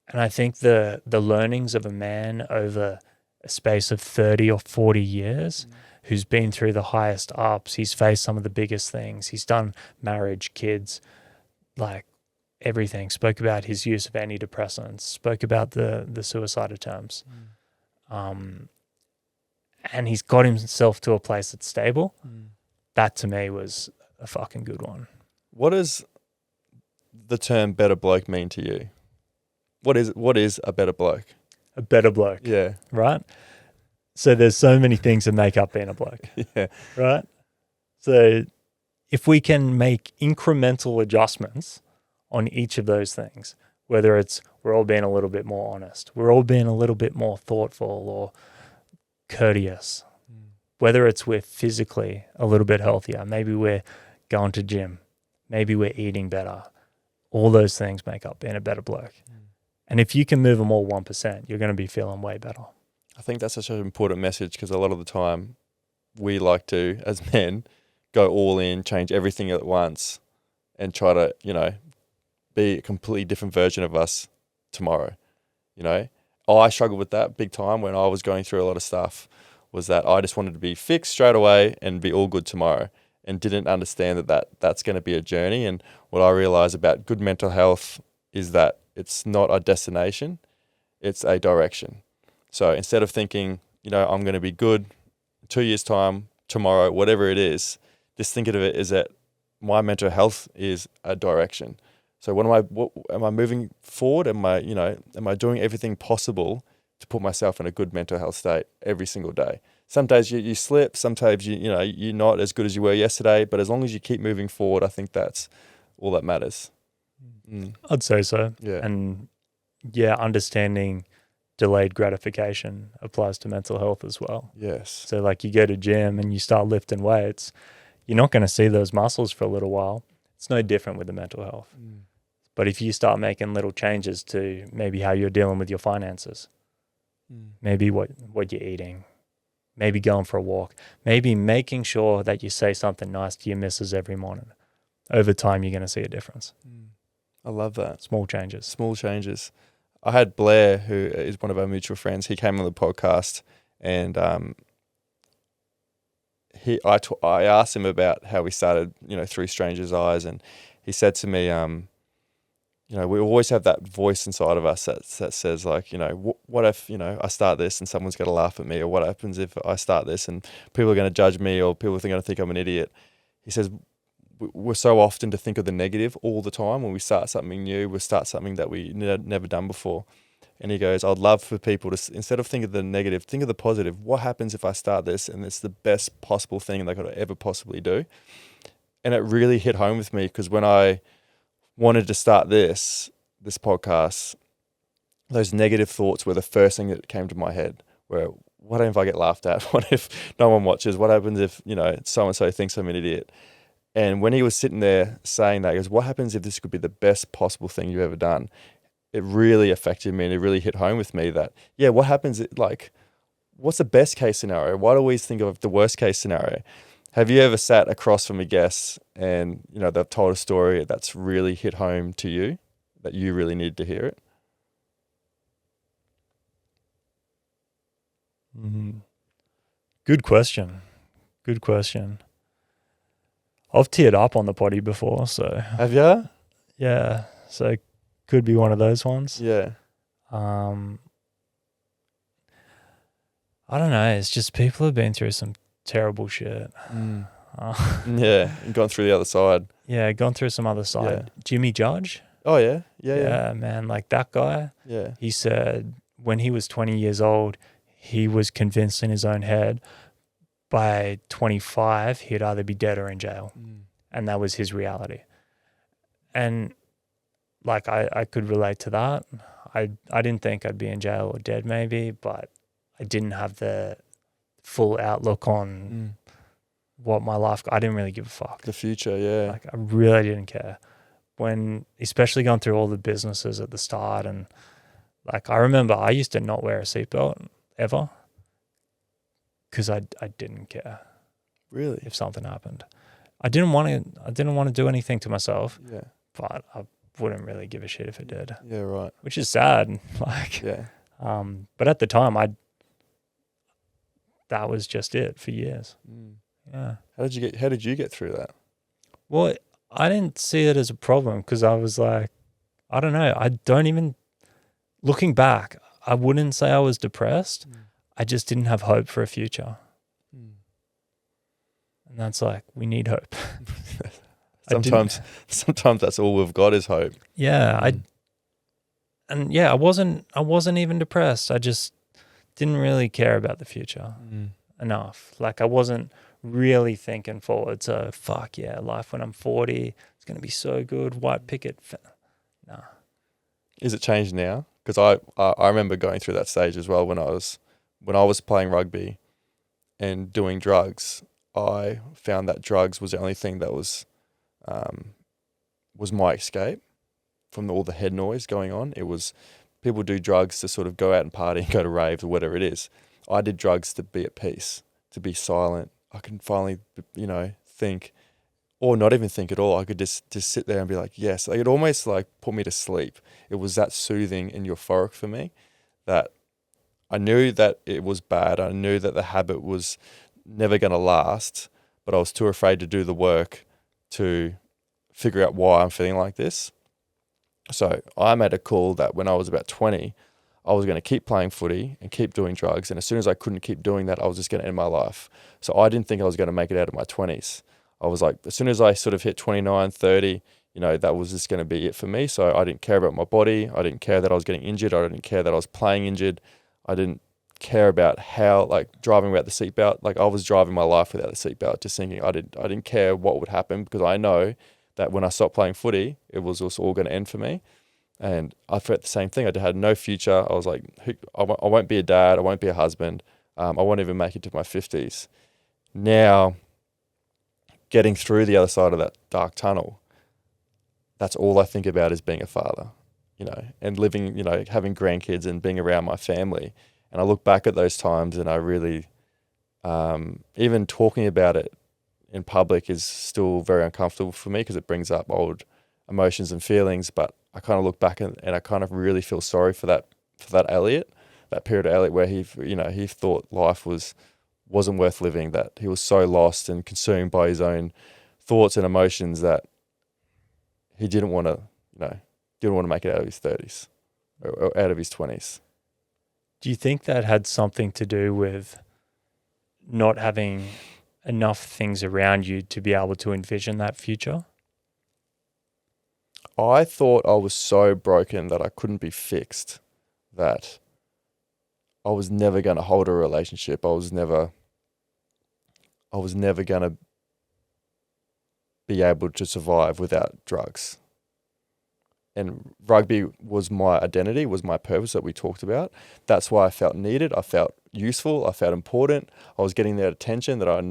And I think the learnings of a man over a space of 30 or 40 years who's been through the highest ups, he's faced some of the biggest things, he's done marriage, kids, like everything, spoke about his use of antidepressants, spoke about the suicide attempts. And he's got himself to a place that's stable. That to me was a fucking good one. What does the term better bloke mean to you? What is a better bloke? A better bloke. Yeah. Right? So there's so many things that make up being a bloke. Yeah. Right? So if we can make incremental adjustments on each of those things, whether it's we're all being a little bit more honest, we're all being a little bit more thoughtful or courteous, whether it's we're physically a little bit healthier, maybe we're going to gym, maybe we're eating better, all those things make up being a better bloke. And if you can move them all 1%, you're going to be feeling way better. I think that's such an important message, because a lot of the time we like to, as men, go all in, change everything at once, and try to, be a completely different version of us tomorrow. I struggled with that big time when I was going through a lot of stuff, was that I just wanted to be fixed straight away and be all good tomorrow, and didn't understand that's going to be a journey. And what I realized about good mental health is that it's not a destination, it's a direction. So instead of thinking, I'm going to be good 2 years' time, tomorrow, whatever it is, just think of it as that my mental health is a direction. So what am I moving forward? Am I doing everything possible to put myself in a good mental health state every single day? Some days you slip, sometimes you're not as good as you were yesterday, but as long as you keep moving forward, I think that's all that matters. I'd say so. Yeah. And understanding delayed gratification applies to mental health as well. Yes. So like you go to gym and you start lifting weights, you're not going to see those muscles for a little while. It's no different with the mental health. But if you start making little changes to maybe how you're dealing with your finances, maybe what you're eating, maybe going for a walk, maybe making sure that you say something nice to your missus every morning, over time you're going to see a difference. I love that. Small changes. Small changes. I had Blair, who is one of our mutual friends. He came on the podcast, and I asked him about how we started, Through Strangers' Eyes, and he said to me, we always have that voice inside of us that says like, what if, I start this and someone's going to laugh at me, or what happens if I start this and people are going to judge me, or people are going to think I'm an idiot. He says, we're so often to think of the negative all the time. When we start something new, we start something that we never done before. And he goes, I'd love for people to, instead of think of the negative, think of the positive. What happens if I start this and it's the best possible thing that I could ever possibly do? And it really hit home with me, because when I wanted to start this podcast, those negative thoughts were the first thing that came to my head, where what if I get laughed at? What if no one watches? What happens if, so-and-so thinks I'm an idiot? And when he was sitting there saying that, he goes, what happens if this could be the best possible thing you've ever done? It really affected me, and it really hit home with me that, what happens, what's the best case scenario? Why do we always think of the worst case scenario? Have you ever sat across from a guest and, they've told a story that's really hit home to you, that you really needed to hear it? Good question. I've teared up on the potty before, so. Have you? Yeah, so could be one of those ones. Yeah. I don't know. It's just people have been through some terrible shit. Yeah, and gone through the other side. Yeah, gone through some other side. Yeah. Jimmy Judge? Oh, yeah? Yeah, man, like that guy. Yeah. He said when he was 20 years old, he was convinced in his own head by 25, he'd either be dead or in jail. And that was his reality. And like, I could relate to that. I didn't think I'd be in jail or dead maybe, but I didn't have the full outlook on what my life, I didn't really give a fuck. The future, yeah. Like, I really didn't care. When, especially going through all the businesses at the start, and like, I remember I used to not wear a seatbelt ever, because I didn't care. Really? If something happened. I didn't want to do anything to myself. Yeah. But I wouldn't really give a shit if it did. Yeah, right. Which is sad. Like, yeah. But at the time, that was just it for years. Yeah. How did you get through that? Well, I didn't see it as a problem, because I was like, I don't know. Looking back, I wouldn't say I was depressed. I just didn't have hope for a future. And that's like, we need hope. Sometimes that's all we've got is hope. Yeah. I wasn't even depressed. I just didn't really care about the future enough. Like, I wasn't really thinking forward to, fuck yeah, life when I'm 40, it's going to be so good, white picket. Nah. Is it changed now? Because I remember going through that stage as well when I was playing rugby and doing drugs. I found that drugs was the only thing that was my escape from all the head noise going on. It was, people do drugs to sort of go out and party and go to raves or whatever it is. I did drugs to be at peace, to be silent. I can finally, think or not even think at all. I could just sit there and be like, yes. Like, it almost like put me to sleep. It was that soothing and euphoric for me that I knew that it was bad. I knew that the habit was never going to last, but I was too afraid to do the work to figure out why I'm feeling like this. So I made a call that when I was about 20, I was going to keep playing footy and keep doing drugs. And as soon as I couldn't keep doing that, I was just going to end my life. So I didn't think I was going to make it out of my 20s. I was like, as soon as I sort of hit 29, 30, that was just going to be it for me. So I didn't care about my body. I didn't care that I was getting injured. I didn't care that I was playing injured. I didn't care about how, like, driving without the seatbelt. Like, I was driving my life without the seatbelt, just thinking I didn't care what would happen, because I know that when I stopped playing footy, it was also all going to end for me. And I felt the same thing. I had no future. I was like, I won't be a dad. I won't be a husband. I won't even make it to my 50s. Now, getting through the other side of that dark tunnel, that's all I think about is being a father, and living, having grandkids and being around my family. And I look back at those times and I really, even talking about it in public is still very uncomfortable for me, because it brings up old emotions and feelings. But I kind of look back and I kind of really feel sorry for that Elliot, that period of Elliot where he thought life wasn't worth living, that he was so lost and consumed by his own thoughts and emotions that he didn't want to make it out of his 30s or out of his 20s. Do you think that had something to do with not having enough things around you to be able to envision that future? I thought I was so broken that I couldn't be fixed, that I was never going to hold a relationship. I was never going to be able to survive without drugs. And rugby was my identity, was my purpose that we talked about. That's why I felt needed. I felt useful. I felt important. I was getting that attention that I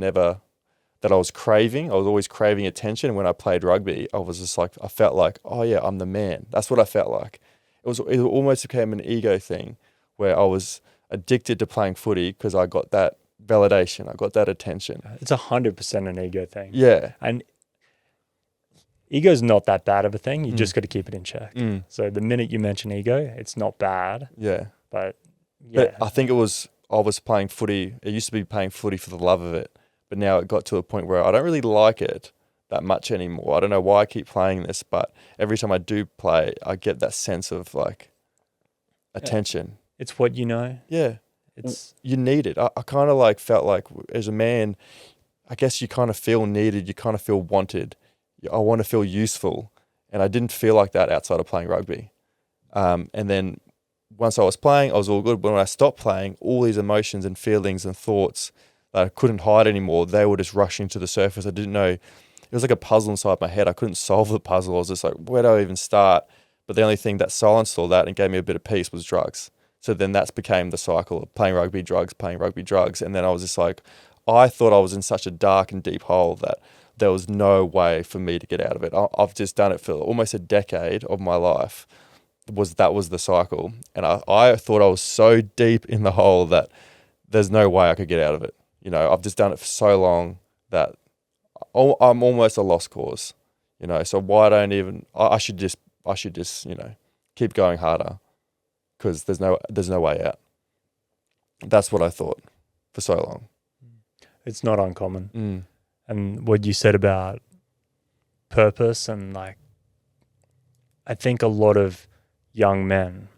was craving. I was always craving attention. When I played rugby, I was just like, I felt like, oh yeah, I'm the man. That's what I felt like. It almost became an ego thing, where I was addicted to playing footy because I got that validation. I got that attention. It's 100% an ego thing. Yeah. And ego's not that bad of a thing. You just got to keep it in check. So the minute you mention ego, it's not bad. Yeah. But yeah. But I think I was playing footy. It used to be playing footy for the love of it. But now it got to a point where I don't really like it that much anymore. I don't know why I keep playing this, but every time I do play, I get that sense of like attention. It's what you know. Yeah. You need it. I kind of like felt like as a man, I guess you kind of feel needed. You kind of feel wanted. I want to feel useful. And I didn't feel like that outside of playing rugby. And then once I was playing, I was all good. But when I stopped playing, all these emotions and feelings and thoughts that I couldn't hide anymore, they were just rushing to the surface. I didn't know. It was like a puzzle inside my head. I couldn't solve the puzzle. I was just like, where do I even start? But the only thing that silenced all that and gave me a bit of peace was drugs. So then that became the cycle of playing rugby, drugs. And then I was just like, I thought I was in such a dark and deep hole that there was no way for me to get out of it. I've just done it for almost a decade of my life. That was the cycle. And I thought I was so deep in the hole that there's no way I could get out of it. I've just done it for so long that I'm almost a lost cause. So why don't even, I should just, keep going harder, because there's no way out. That's what I thought for so long. It's not uncommon. And what you said about purpose, and like, I think a lot of young men,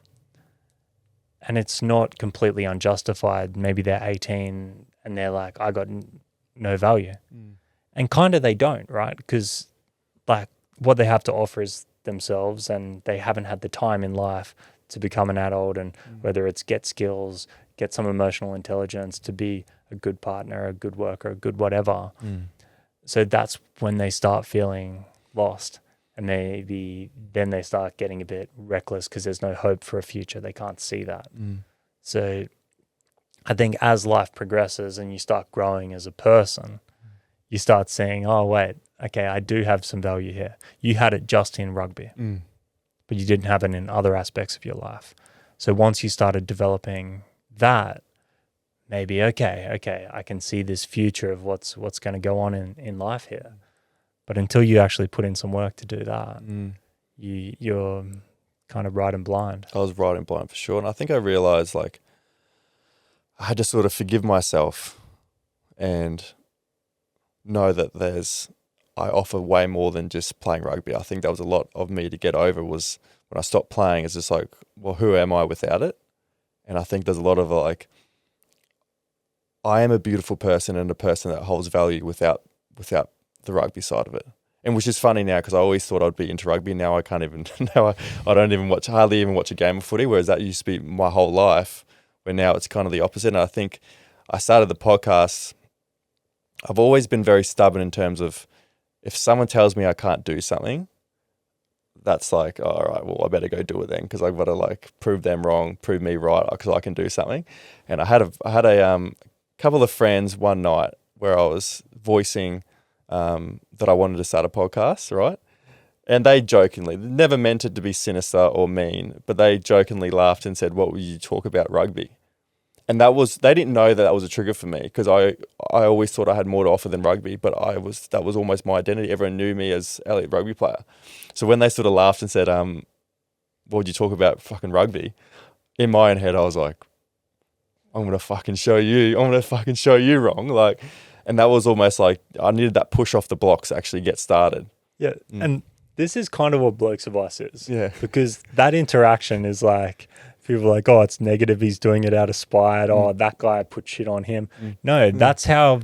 and it's not completely unjustified, maybe they're 18 and they're like, I got no value. And kind of they don't, right? Because like what they have to offer is themselves, and they haven't had the time in life to become an adult, and whether it's get skills, get some emotional intelligence to be a good partner, a good worker, a good whatever. So that's when they start feeling lost, and maybe then they start getting a bit reckless because there's no hope for a future. They can't see that. So I think as life progresses and you start growing as a person, you start saying, oh, wait, okay, I do have some value here. You had it just in rugby, but you didn't have it in other aspects of your life. So once you started developing that, maybe, okay, I can see this future of what's going to go on in life here. But until you actually put in some work to do that, you're kind of riding blind. I was riding blind for sure. And I think I realized like I had to sort of forgive myself and know that I offer way more than just playing rugby. I think that was a lot of me to get over. Was when I stopped playing, it's just like, well, who am I without it? And I think there's a lot of like, I am a beautiful person and a person that holds value without the rugby side of it. And which is funny now because I always thought I'd be into rugby. Now I can't even, I don't even hardly even watch a game of footy, whereas that used to be my whole life, where now it's kind of the opposite. And I think I started the podcast, I've always been very stubborn in terms of if someone tells me I can't do something, that's like, oh, all right, well, I better go do it then because I've got to like prove them wrong, prove me right because I can do something. And I had a couple of friends one night where I was voicing that I wanted to start a podcast, right? And they jokingly, never meant it to be sinister or mean, but they jokingly laughed and said, what would you talk about rugby? And they didn't know that was a trigger for me because I always thought I had more to offer than rugby, but that was almost my identity. Everyone knew me as Elliot rugby player. So when they sort of laughed and said, what would you talk about fucking rugby? In my own head, I was like, I'm going to fucking show you. I'm going to fucking show you wrong. Like, and that was almost like I needed that push off the blocks to actually get started. Yeah. And this is kind of what Blokes Advice is. Yeah. Because that interaction is like, people are like, oh, it's negative. He's doing it out of spite. Oh, that guy put shit on him. No, that's how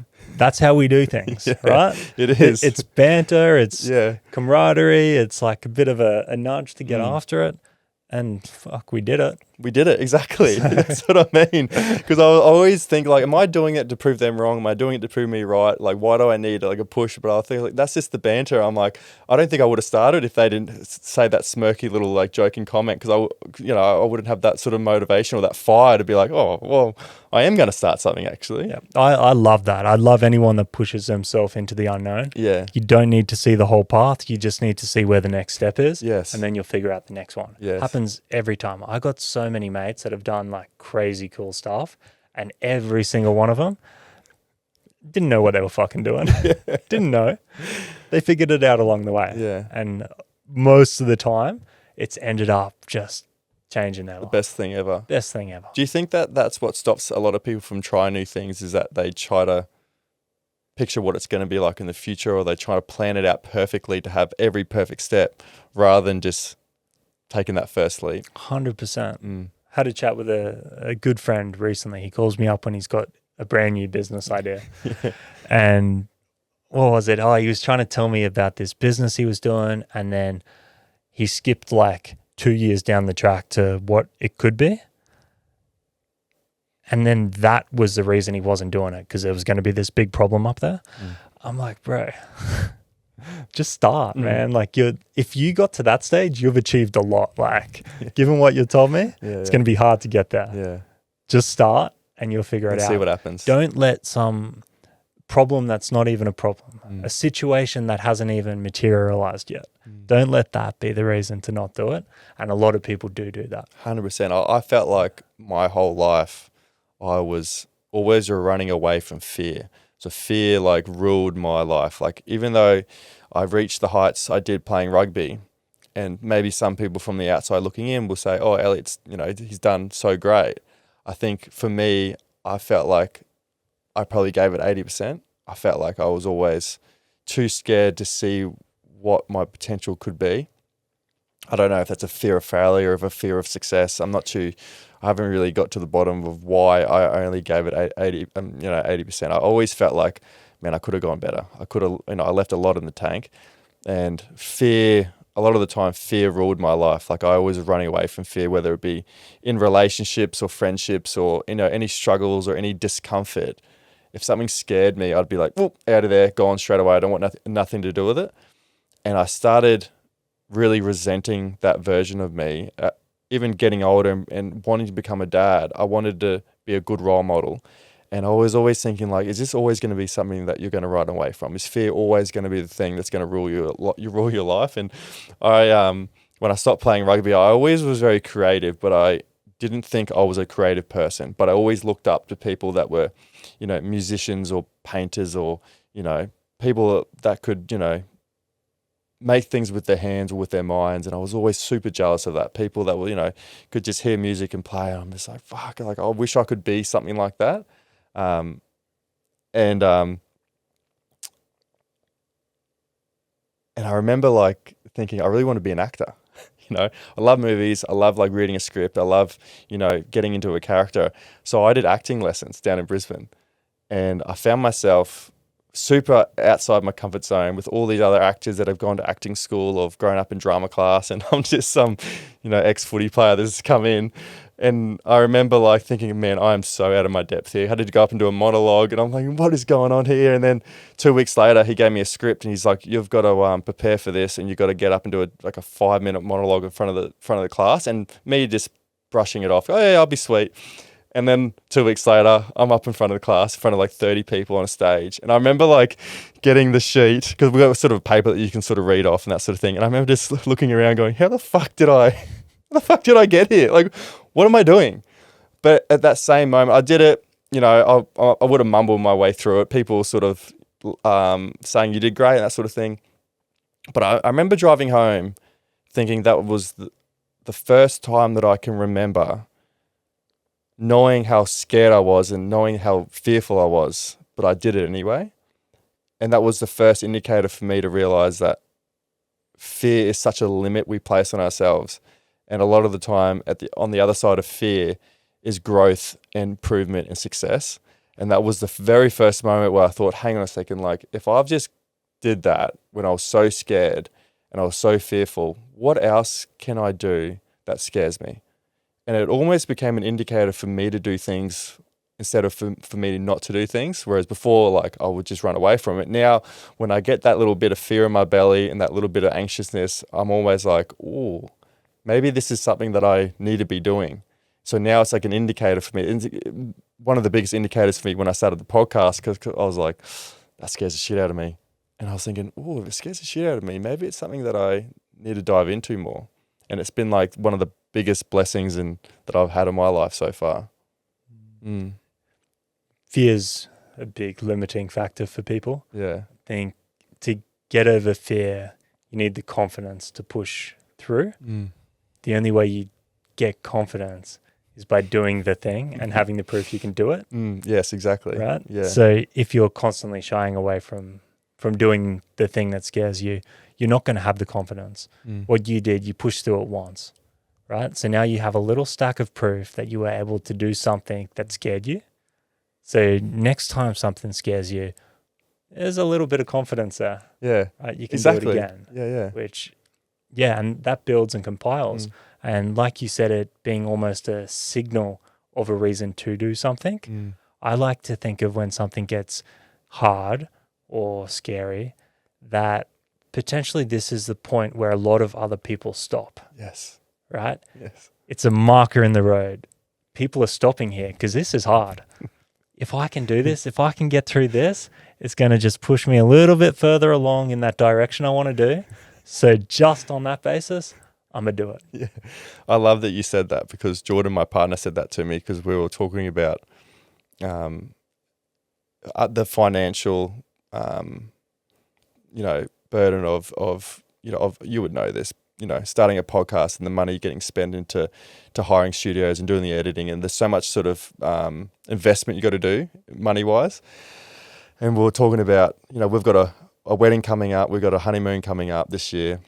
we do things, right? It is. It's banter. It's camaraderie. It's like a bit of a nudge to get after it. And fuck, we did it. We did it, exactly. That's what I mean. Because I always think, like, am I doing it to prove them wrong? Am I doing it to prove me right? Like, why do I need, like, a push? But I think, like, that's just the banter. I'm like, I don't think I would have started if they didn't say that smirky little, like, joking comment because, I wouldn't have that sort of motivation or that fire to be like, oh, well, I am going to start something, actually. Yeah, I love that. I love anyone that pushes themselves into the unknown. Yeah. You don't need to see the whole path. You just need to see where the next step is. Yes. And then you'll figure out the next one. Yes. Happens every time. I got so many mates that have done like crazy cool stuff, and every single one of them didn't know what they were fucking doing. Didn't know. They figured it out along the way. Yeah. And most of the time, it's ended up just changing their life. Best thing ever. Best thing ever. Do you think that that's what stops a lot of people from trying new things is that they try to picture what it's going to be like in the future, or they try to plan it out perfectly to have every perfect step rather than just taking that first leap? 100%. Had a chat with a good friend recently. He calls me up when he's got a brand new business idea. And what was it? Oh, he was trying to tell me about this business he was doing, and then he skipped like 2 years down the track to what it could be. And then that was the reason he wasn't doing it, because there was going to be this big problem up there. I'm like, bro, just start, man. Like, if you got to that stage, you've achieved a lot. Like, given what you told me, it's going to be hard to get there. Yeah. Just start and you'll figure it out. See what happens. Don't let some problem that's not even a problem, a situation that hasn't even materialized yet. Don't let that be the reason to not do it. And a lot of people do that. 100%. I felt like my whole life I was always running away from fear. So fear like ruled my life. Like even though I've reached the heights I did playing rugby, and maybe some people from the outside looking in will say, oh, Elliot's, he's done so great. I think for me, I felt like I probably gave it 80%. I felt like I was always too scared to see what my potential could be. I don't know if that's a fear of failure or a fear of success. I haven't really got to the bottom of why I only gave it 80%. I always felt like, man, I could have gone better. I could have, I left a lot in the tank, and fear, a lot of the time, fear ruled my life. Like I always was running away from fear, whether it be in relationships or friendships or, any struggles or any discomfort. If something scared me, I'd be like, whoop, out of there, gone straight away. I don't want nothing to do with it. And I started really resenting that version of me, even getting older and wanting to become a dad. I wanted to be a good role model. And I was always thinking, like, is this always going to be something that you're going to run away from? Is fear always going to be the thing that's going to rule your life? And when I stopped playing rugby, I always was very creative, but I didn't think I was a creative person. But I always looked up to people that were, musicians or painters or, people that could, make things with their hands or with their minds. And I was always super jealous of that. People that were, could just hear music and play. And I'm just like, fuck, like I wish I could be something like that. And I remember like thinking, I really want to be an actor. I love movies. I love like reading a script. I love, getting into a character. So I did acting lessons down in Brisbane, and I found myself super outside my comfort zone with all these other actors that have gone to acting school or have grown up in drama class. And I'm just some, ex-footy player that's come in. And I remember like thinking, man, I am so out of my depth here. I had to go up and do a monologue, and I'm like, what is going on here? And then 2 weeks later, he gave me a script, and he's like, you've got to prepare for this, and you've got to get up and do a 5-minute monologue in front of the class. And me just brushing it off. Oh yeah, I'll be sweet. And then 2 weeks later, I'm up in front of the class, in front of like 30 people on a stage. And I remember like getting the sheet, because we got sort of paper that you can sort of read off and that sort of thing. And I remember just looking around going, how the fuck did I get here? Like, what am I doing? But at that same moment, I did it, I would have mumbled my way through it. People sort of saying you did great and that sort of thing. But I remember driving home thinking that was the first time that I can remember knowing how scared I was and knowing how fearful I was, but I did it anyway. And that was the first indicator for me to realize that fear is such a limit we place on ourselves. And a lot of the time on the other side of fear is growth and improvement and success. And that was the very first moment where I thought, hang on a second, like if I've just did that when I was so scared and I was so fearful, what else can I do that scares me? And it almost became an indicator for me to do things instead of for me not to do things. Whereas before, like I would just run away from it. Now, when I get that little bit of fear in my belly and that little bit of anxiousness, I'm always like, ooh, maybe this is something that I need to be doing. So now it's like an indicator for me. One of the biggest indicators for me when I started the podcast, because I was like, that scares the shit out of me. And I was thinking, oh, if it scares the shit out of me, maybe it's something that I need to dive into more. And it's been like one of the biggest blessings that I've had in my life so far. Fear's a big limiting factor for people. Yeah. I think to get over fear, you need the confidence to push through. The only way you get confidence is by doing the thing and having the proof you can do it. Yes, exactly. Right? Yeah. So if you're constantly shying away from doing the thing that scares you, you're not going to have the confidence. What you did, you pushed through it once, right? So now you have a little stack of proof that you were able to do something that scared you. So next time something scares you, there's a little bit of confidence there. Yeah. Right? You can exactly. do it again. Yeah. And that builds and compiles. And like you said, it being almost a signal of a reason to do something. I like to think of when something gets hard or scary, that potentially this is the point where a lot of other people stop. Yes. Right? Yes. It's a marker in the road. People are stopping here because this is hard. If I can do this, if I can get through this, it's going to just push me a little bit further along in that direction I want to do. So just on that basis, I'm going to do it. Yeah. I love that you said that, because Jordan, my partner, said that to me because we were talking about the financial, burden of you would know this, starting a podcast and the money getting spent into hiring studios and doing the editing. And there's so much sort of investment you got to do money-wise. And we were talking about, we've got a wedding coming up. We've got a honeymoon coming up this year.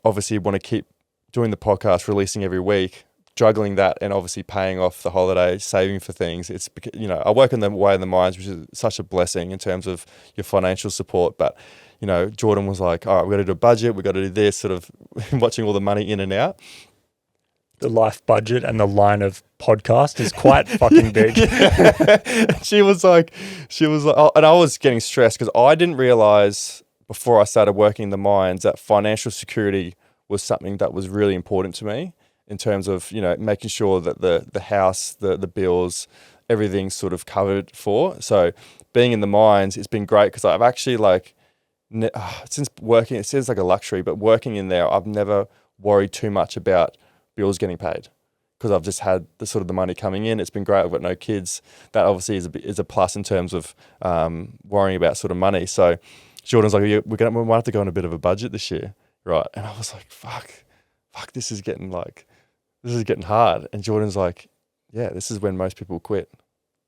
Obviously, want to keep doing the podcast, releasing every week, juggling that, and obviously paying off the holidays, saving for things. It's, I work in the way in the mines, which is such a blessing in terms of your financial support. But, Jordan was like, all right, we've got to do a budget. We've got to do this, sort of watching all the money in and out. The life budget and the line of podcast is quite fucking big. She was like, oh, and I was getting stressed because I didn't realize before I started working in the mines that financial security was something that was really important to me in terms of, making sure that the house, the bills, everything's sort of covered for. So being in the mines, it's been great because I've actually since working, it sounds like a luxury, but working in there, I've never worried too much about bills getting paid because I've just had the sort of the money coming in. It's been great. I've got no kids. That obviously is a plus in terms of worrying about sort of money. So Jordan's like, we might have to go on a bit of a budget this year, right? And I was like, fuck, this is getting hard. And Jordan's like, yeah, this is when most people quit.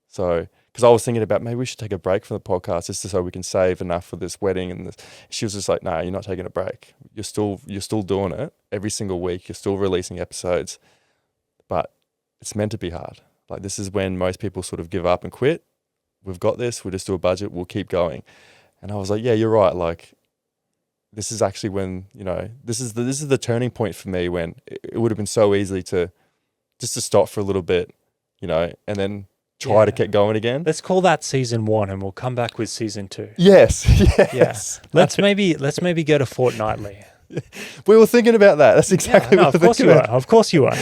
So, because I was thinking about maybe we should take a break from the podcast just so we can save enough for this wedding. And she was just like, no, you're not taking a break. You're still doing it every single week. You're still releasing episodes, but it's meant to be hard. Like, this is when most people sort of give up and quit. We've got this. We'll just do a budget. We'll keep going. And I was like, yeah, you're right. Like, this is actually when, this is the turning point for me, when it would have been so easily to stop for a little bit, and then try to get going again. Let's call that season 1, and we'll come back with season 2. Yes. Yeah. Let's maybe go to fortnightly. We were thinking about that. That's exactly what of course you are. Of course you are.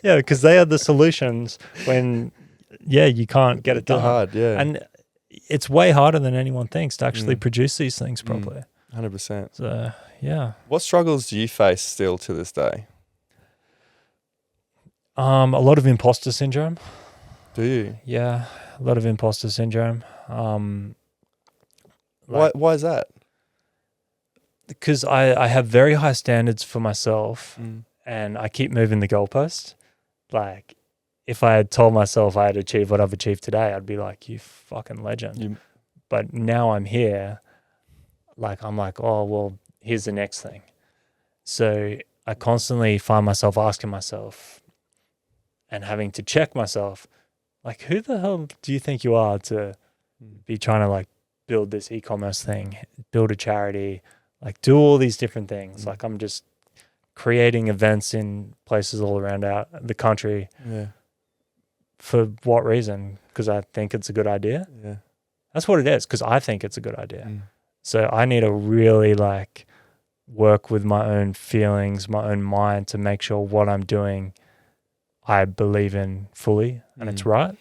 Yeah, because they are the solutions when, you can't get it done. Hard, yeah. And it's way harder than anyone thinks to actually produce these things properly. 100%. So, yeah. What struggles do you face still to this day? A lot of imposter syndrome. Do you? Yeah, a lot of imposter syndrome. Why is that? Because I have very high standards for myself, and I keep moving the goalpost. Like, if I had told myself I had achieved what I've achieved today, I'd be like, you fucking legend. But now I'm here, like, I'm like, oh, well, here's the next thing. So I constantly find myself asking myself and having to check myself, like, who the hell do you think you are to be trying to, like, build this e-commerce thing, build a charity, like, do all these different things. Like, I'm just creating events in places all around the country. Yeah. For what reason? Because I think it's a good idea. Yeah. That's what it is, because I think it's a good idea. So I need to really, like, work with my own feelings, my own mind, to make sure what I'm doing I believe in fully and it's right.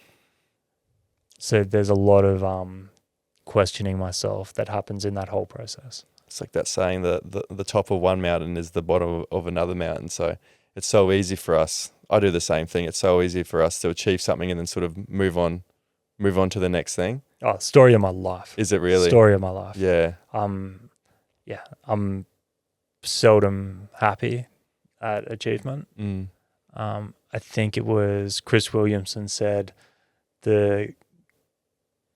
So there's a lot of questioning myself that happens in that whole process. It's like that saying that the top of one mountain is the bottom of another mountain. So it's so easy for us. I do the same thing. It's so easy for us to achieve something and then sort of move on to the next thing. Oh, story of my life. Is it really? Story of my life. Yeah. I'm seldom happy at achievement. I think it was Chris Williamson said the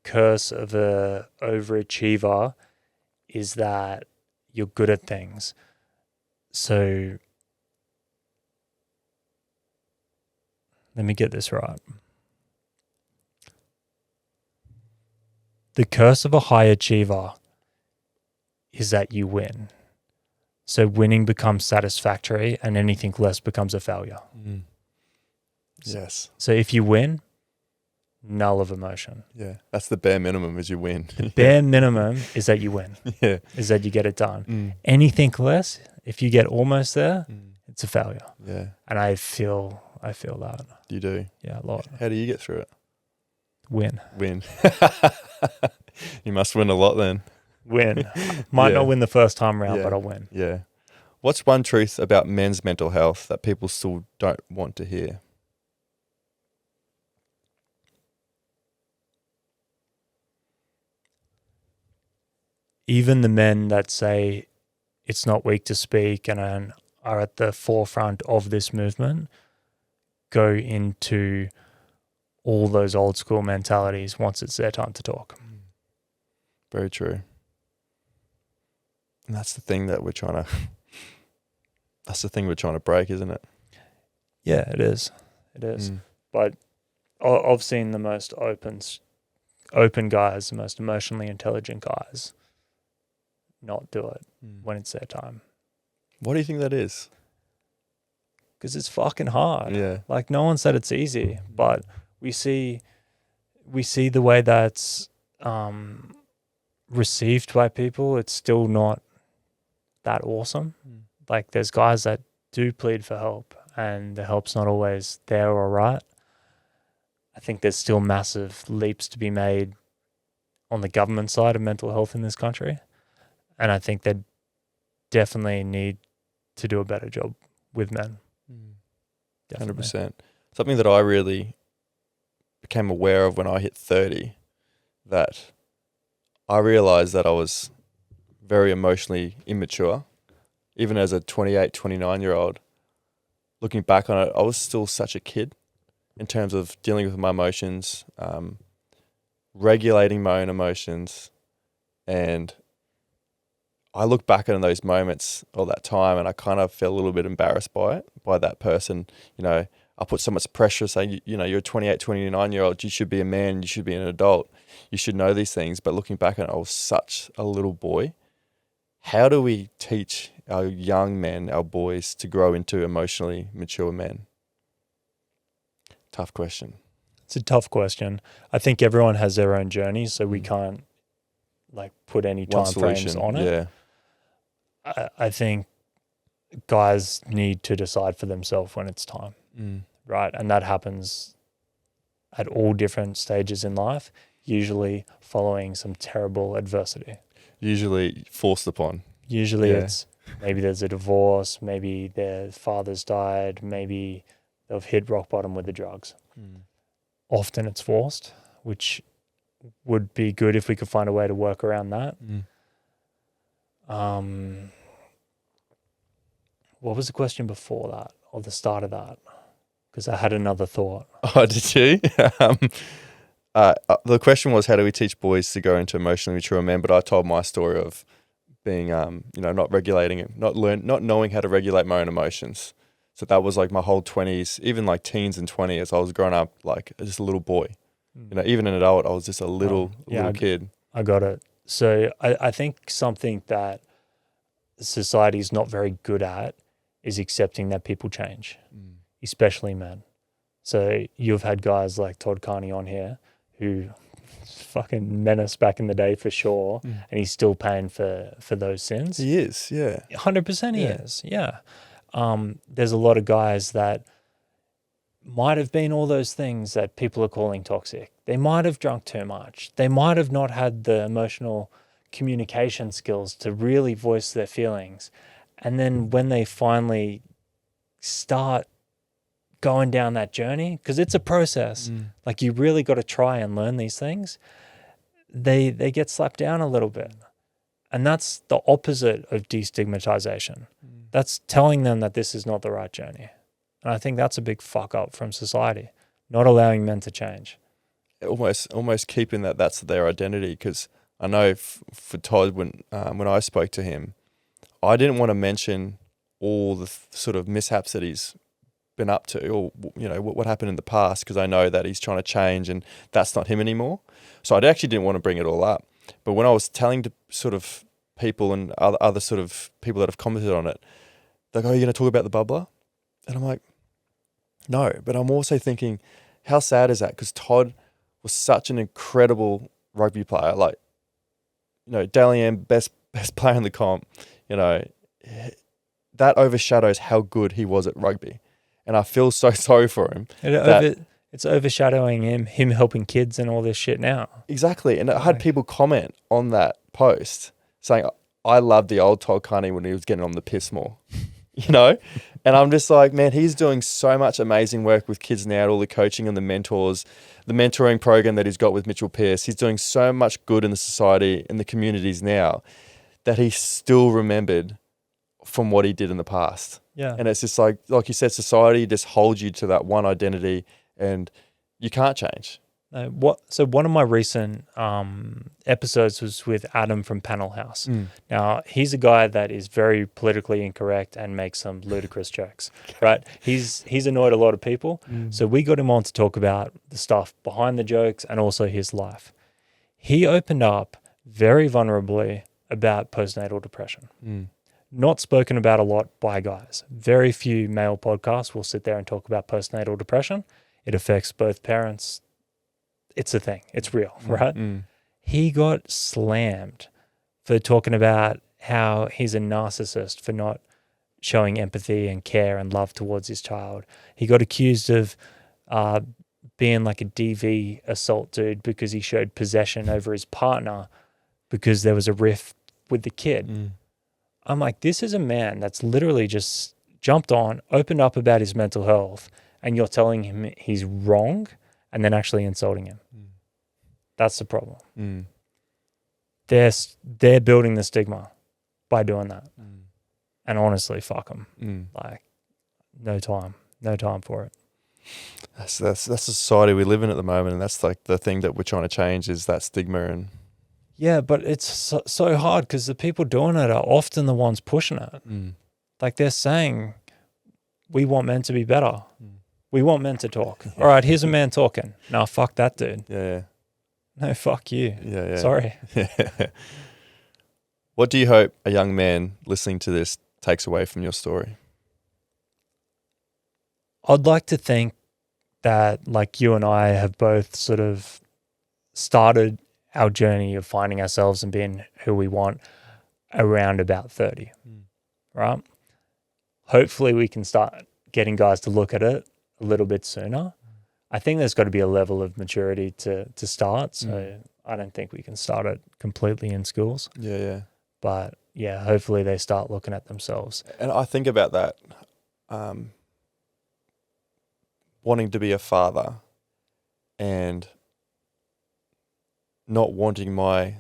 curse of a overachiever is that you're good at things. So let me get this right. The curse of a high achiever is that you win. So winning becomes satisfactory and anything less becomes a failure. Yes. So if you win, null of emotion. Yeah. That's the bare minimum, is you win. The bare minimum is that you win. Yeah. Is that you get it done. Anything less, if you get almost there, it's a failure. Yeah. And I feel that. You do? Yeah, a lot. How do you get through it? Win. You must win a lot then. Win. Might not win the first time round, but I'll win. Yeah. What's one truth about men's mental health that people still don't want to hear? Even the men that say it's not weak to speak and are at the forefront of this movement go into all those old school mentalities once it's their time to talk. Very true. And that's the thing that we're trying to break, isn't it? Yeah, it is. It is. But I've seen the most open guys, the most emotionally intelligent guys not do it when it's their time. What do you think that is? Because it's fucking hard. Yeah. Like, no one said it's easy, but we see the way that's received by people. It's still not that awesome. Like, there's guys that do plead for help and the help's not always there or right. I think there's still massive leaps to be made on the government side of mental health in this country. And I think they definitely need to do a better job with men. Definitely. 100%. Something that I really became aware of when I hit 30, that I realized that I was very emotionally immature even as a 28, 29-year-old, looking back on it, I was still such a kid in terms of dealing with my emotions, regulating my own emotions. And I look back on those moments or that time and I kind of feel a little bit embarrassed by it, by that person. You know, I put so much pressure saying, you know, you're a 28, 29-year-old, you should be a man, you should be an adult, you should know these things. But looking back on it, I was such a little boy. How do we teach our young men, our boys, to grow into emotionally mature men? Tough question. It's a tough question. I think everyone has their own journey, so we can't like put any time frames on it. Yeah. I think guys need to decide for themselves when it's time, right? And that happens at all different stages in life, usually following some terrible adversity. Usually forced upon. Usually it's maybe there's a divorce, maybe their father's died, maybe they've hit rock bottom with the drugs. Often it's forced, which would be good if we could find a way to work around that. What was the question before that or the start of that? Because I had another thought. Oh, did you? The question was, how do we teach boys to go into emotionally mature men? But I told my story of being, not regulating it, not knowing how to regulate my own emotions. So that was like my whole 20s, even like teens and 20s. I was growing up like just a little boy. You know, even an adult, I was just a little kid. I got it. So I think something that society is not very good at is accepting that people change, especially men. So you've had guys like Todd, Carney on here who fucking menace back in the day for sure, and he's still paying for those sins. He is, yeah. 100% he is, yeah. There's a lot of guys that might have been all those things that people are calling toxic. They might have drunk too much. They might have not had the emotional communication skills to really voice their feelings. And then when they finally start going down that journey, because it's a process, like you really got to try and learn these things, they get slapped down a little bit. And that's the opposite of destigmatization. That's telling them that this is not the right journey. And I think that's a big fuck up from society, not allowing men to change. Almost keeping that's their identity, because I know for Todd, when I spoke to him, I didn't want to mention all the sort of mishaps that he's been up to, or what happened in the past, because I know that he's trying to change and that's not him anymore. So I actually didn't want to bring it all up. But when I was telling to sort of people and other sort of people that have commented on it, they go, "Are you going to talk about the bubbler?" And I'm like, no. But I'm also thinking, how sad is that? Because Todd was such an incredible rugby player. Like, Dally M, best player in the comp. That overshadows how good he was at rugby. And I feel so sorry for him. It's overshadowing him helping kids and all this shit now. Exactly. And I had people comment on that post saying, "I loved the old Todd Carney when he was getting on the piss more." And I'm just like, man, he's doing so much amazing work with kids now, all the coaching and the mentors, the mentoring program that he's got with Mitchell Pearce. He's doing so much good in the society, in the communities now, that he's still remembered from what he did in the past. Yeah. And it's just like you said, society just holds you to that one identity and you can't change. So one of my recent episodes was with Adam from Panel House. Now, he's a guy that is very politically incorrect and makes some ludicrous jokes, right? He's annoyed a lot of people. So we got him on to talk about the stuff behind the jokes and also his life. He opened up very vulnerably about postnatal depression. Not spoken about a lot by guys. Very few male podcasts will sit there and talk about postnatal depression. It affects both parents. It's a thing. It's real, right? He got slammed for talking about how he's a narcissist for not showing empathy and care and love towards his child. He got accused of being like a DV assault dude because he showed possession over his partner because there was a rift with the kid. I'm like, this is a man that's literally just jumped on, opened up about his mental health, and you're telling him he's wrong and then actually insulting him. That's the problem. They're building the stigma by doing that. And honestly, fuck them. Like, no time for it. That's the society we live in at the moment, and that's like the thing that we're trying to change is that stigma. And yeah, but it's so hard because the people doing it are often the ones pushing it. Like they're saying, we want men to be better. We want men to talk. All right, here's a man talking. No, fuck that dude. Yeah. No, fuck you. Yeah. Sorry. What do you hope a young man listening to this takes away from your story? I'd like to think that like you and I have both sort of started our journey of finding ourselves and being who we want around about 30, right? Hopefully we can start getting guys to look at it a little bit sooner. I think there's got to be a level of maturity to start. So I don't think we can start it completely in schools. Yeah. But yeah, hopefully they start looking at themselves. And I think about that, wanting to be a father and not wanting my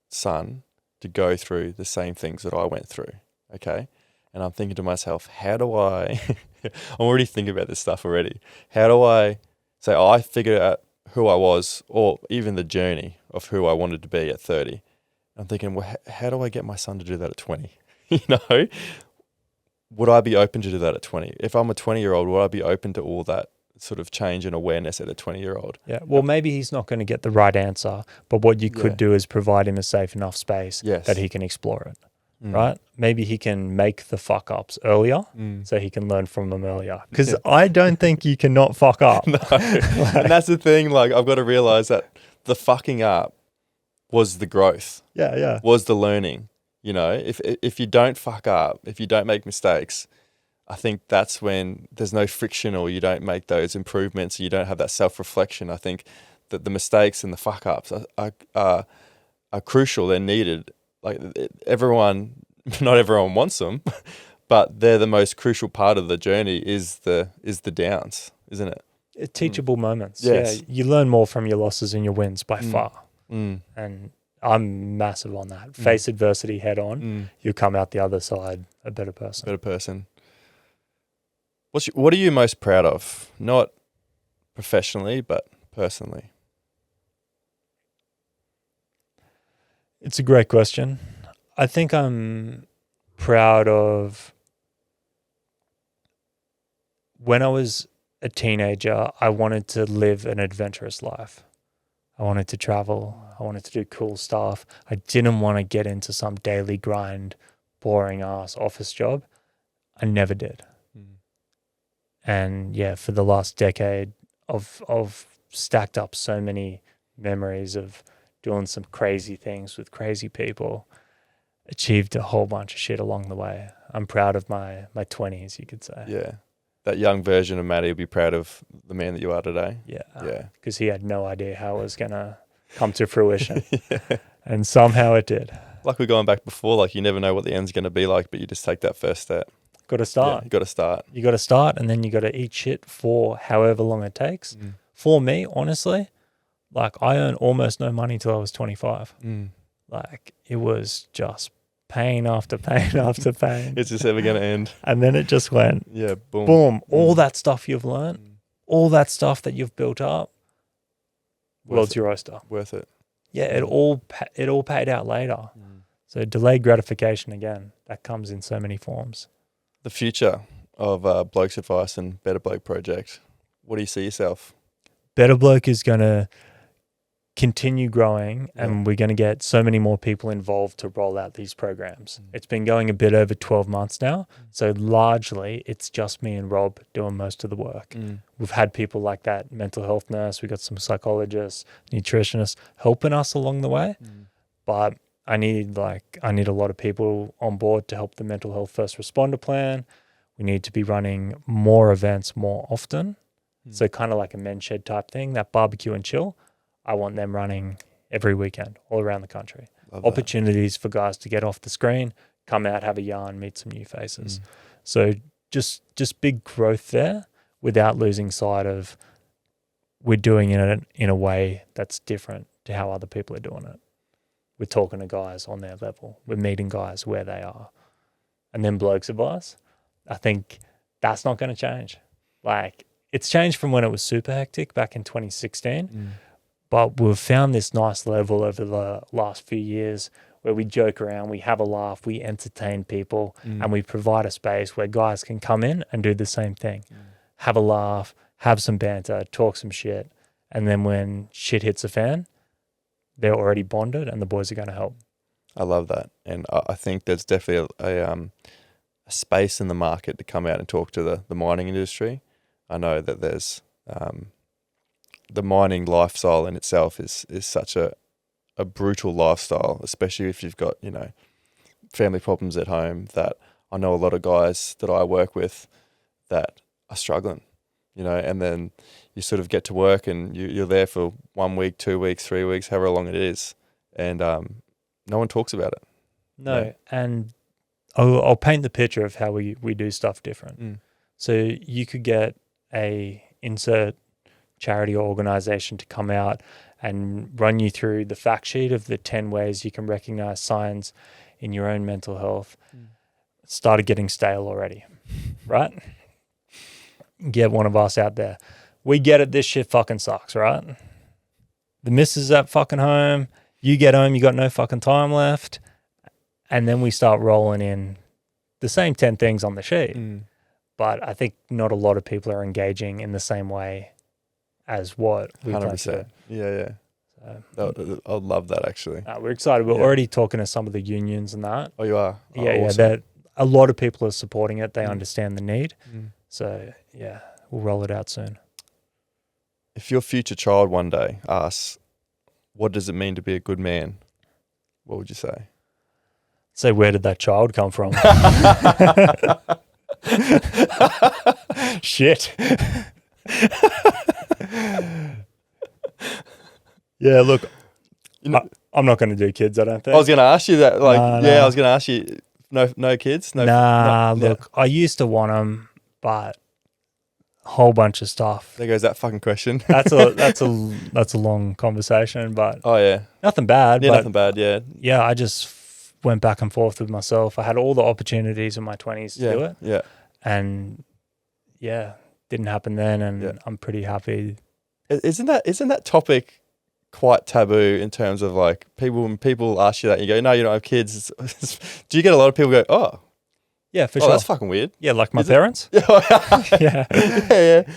son to go through the same things that I went through, okay? And I'm thinking to myself, how do I, I'm already thinking about this stuff already. How do I say, I figured out who I was, or even the journey of who I wanted to be at 30. I'm thinking, well, how do I get my son to do that at 20? You know, would I be open to do that at 20? If I'm a 20-year-old, would I be open to all that sort of change and awareness at a 20-year-old? Yeah, well, maybe he's not going to get the right answer, but what you could do is provide him a safe enough space that he can explore it, right? Maybe he can make the fuck-ups earlier so he can learn from them earlier. Because I don't think you can not fuck up. No. And that's the thing, like, I've got to realize that the fucking up was the growth. Yeah. Was the learning. You know, if you don't fuck up, if you don't make mistakes, I think that's when there's no friction, or you don't make those improvements, and you don't have that self-reflection. I think that the mistakes and the fuck-ups are crucial. They're needed. Like not everyone wants them, but they're the most crucial part of the journey is the downs, isn't it? Teachable moments. Yes. Yeah, you learn more from your losses and your wins by far. And I'm massive on that. Face adversity head on. You come out the other side a better person. What are you most proud of? Not professionally, but personally. It's a great question. I think I'm proud of when I was a teenager, I wanted to live an adventurous life. I wanted to travel. I wanted to do cool stuff. I didn't want to get into some daily grind, boring ass office job. I never did. And yeah, for the last decade, I've stacked up so many memories of doing some crazy things with crazy people, achieved a whole bunch of shit along the way. I'm proud of my 20s, you could say. Yeah. That young version of Matty will be proud of the man that you are today. Yeah. Because he had no idea how it was going to come to fruition. And somehow it did. Like we're going back before, like you never know what the end's going to be like, but you just take that first step. Got to start. Yeah, you got to start. You got to start, and then you got to eat shit for however long it takes. For me, honestly, like I earned almost no money till I was 25. Like it was just pain after pain after pain. It's just ever going to end. And then it just went, boom. All that stuff you've learned, all that stuff that you've built up, world's your oyster. Worth it. Yeah, it all paid out later. So delayed gratification again, that comes in so many forms. The future of Blokes Advice and Better Bloke Project. What do you see yourself? Better Bloke is going to continue growing, and we're going to get so many more people involved to roll out these programs. It's been going a bit over 12 months now, so largely it's just me and Rob doing most of the work. We've had people like that mental health nurse, we've got some psychologists, nutritionists helping us along the way, but I need a lot of people on board to help the mental health first responder plan. We need to be running more events more often. So kind of like a men's shed type thing, that barbecue and chill. I want them running every weekend all around the country. Opportunities for guys to get off the screen, come out, have a yarn, meet some new faces. So just big growth there without losing sight of we're doing it in a way that's different to how other people are doing it. We're talking to guys on their level. We're meeting guys where they are. and then Blokes Advice, I think that's not going to change. Like, it's changed from when it was super hectic back in 2016, but we've found this nice level over the last few years where we joke around, we have a laugh, we entertain people, and we provide a space where guys can come in and do the same thing. Have a laugh, have some banter, talk some shit, and then when shit hits the fan, they're already bonded and the boys are going to help. I love that. And I think there's definitely a space in the market to come out and talk to the mining industry. I know that there's the mining lifestyle in itself is such a brutal lifestyle, especially if you've got, you know, family problems at home, that I know a lot of guys that I work with that are struggling, you know, and then you sort of get to work and you're there for 1 week, 2 weeks, 3 weeks, however long it is, and no one talks about it. No, Yeah. and I'll paint the picture of how we do stuff different. So you could get a insert charity or organization to come out and run you through the fact sheet of the 10 ways you can recognize signs in your own mental health. It started getting stale already, right? Get one of us out there. We get it, this shit fucking sucks, right? The missus at fucking home, you get home, you got no fucking time left, and then we start rolling in the same 10 things on the sheet. But I think not a lot of people are engaging in the same way as what we plan to do. 100%. Yeah. So, I love that, actually. We're excited. We're already talking to some of the unions and that. Oh, you are? Oh, Yeah, awesome. that a lot of people are supporting it. They understand the need. So, yeah, we'll roll it out soon. If your future child one day asks, what does it mean to be a good man? What would you say? So where did that child come from? Shit. Yeah, look, You know, I'm not going to do kids, I don't think. I was going to ask you that. Like, No. I was going to ask you, no kids? No, Look, I used to want them, but a whole bunch of stuff. There goes that fucking question. That's a long conversation, but Oh, yeah. nothing bad. Yeah, but nothing bad, yeah. yeah, I just went back and forth with myself. I had all the opportunities in my 20s to do it. Yeah. And yeah, didn't happen then, and I'm pretty happy. Isn't that topic quite taboo in terms of like when people ask you that, you go, no, you don't have kids. Do you get a lot of people go, oh, Yeah, for sure. that's fucking weird? Yeah, like my Is it? parents. Yeah.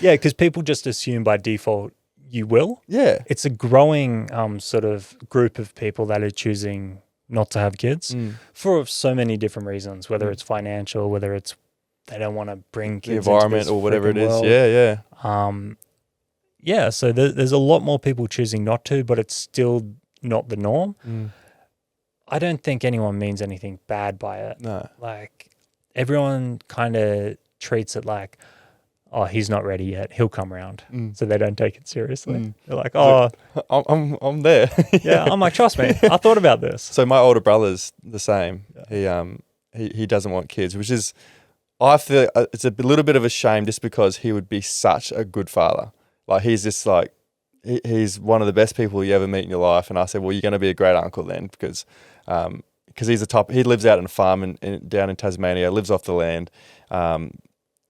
Yeah, because people just assume by default you will. Yeah. It's a growing sort of group of people that are choosing not to have kids for so many different reasons, whether it's financial, whether it's they don't want to bring kids The environment into this or whatever it freaking is. world. Yeah. Yeah, so there's a lot more people choosing not to, but it's still not the norm. I don't think anyone means anything bad by it. No. Like, everyone kind of treats it like, oh, he's not ready yet. He'll come around. So they don't take it seriously. They're like, oh, I'm there. yeah. I'm like, trust me, I thought about this. So my older brother's the same. He doesn't want kids, which is, I feel it's a little bit of a shame just because he would be such a good father. Like, he's just like, he's one of the best people you ever meet in your life. And I said, well, you're going to be a great uncle then, because he's he lives out on a farm down in Tasmania, lives off the land,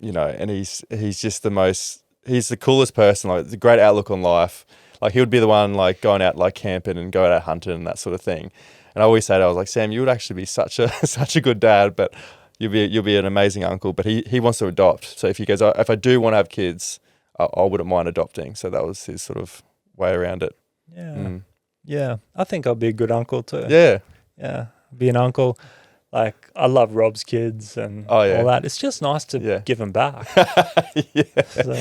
you know, and he's just he's the coolest person, like, the great outlook on life. Like, he would be the one like going out like camping and going out hunting and that sort of thing. And I always say, I was like, Sam, you would actually be such a good dad, but you'll be an amazing uncle. But he wants to adopt. So if he goes, if I do want to have kids, I wouldn't mind adopting. So that was his sort of way around it. Yeah. Yeah. I think I'll be a good uncle too. Yeah. Yeah. Be an uncle. Like, I love Rob's kids and all that. It's just nice to give them back. Yeah. So,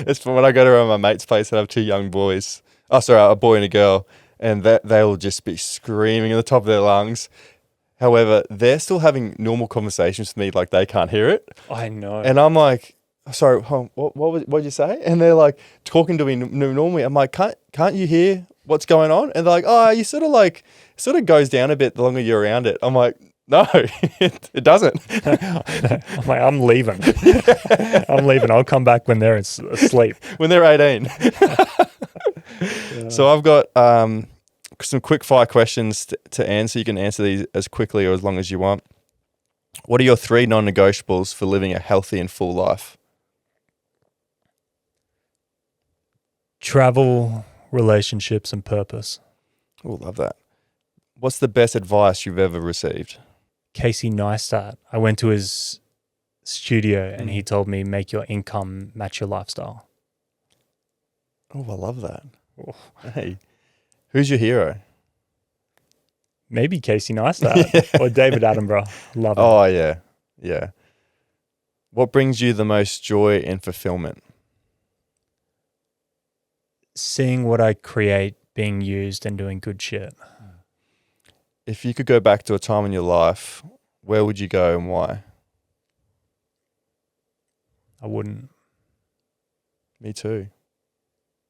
It's when I go to my mate's place and I have two young boys. Oh, sorry, a boy and a girl. And they'll just be screaming at the top of their lungs. However, they're still having normal conversations with me like they can't hear it. I know. And I'm like, sorry, what did you say? And they're like talking to me normally. I'm like, can't you hear what's going on? And they're like, oh, you sort of goes down a bit the longer you're around it. I'm like, no, it doesn't. I'm like, I'm leaving. I'm leaving. I'll come back when they're asleep. When they're 18. So I've got some quick fire questions to answer. You can answer these as quickly or as long as you want. What are your 3 non-negotiables for living a healthy and full life? Travel, relationships, and purpose. Oh, love that. What's the best advice you've ever received? Casey Neistat. I went to his studio and he told me, make your income match your lifestyle. Oh, I love that. Oh. Hey, who's your hero? Maybe Casey Neistat or David Attenborough. Love it. Oh, yeah. Yeah. What brings you the most joy and fulfillment? Seeing what I create being used and doing good shit. If you could go back to a time in your life, where would you go and why? I wouldn't. Me too.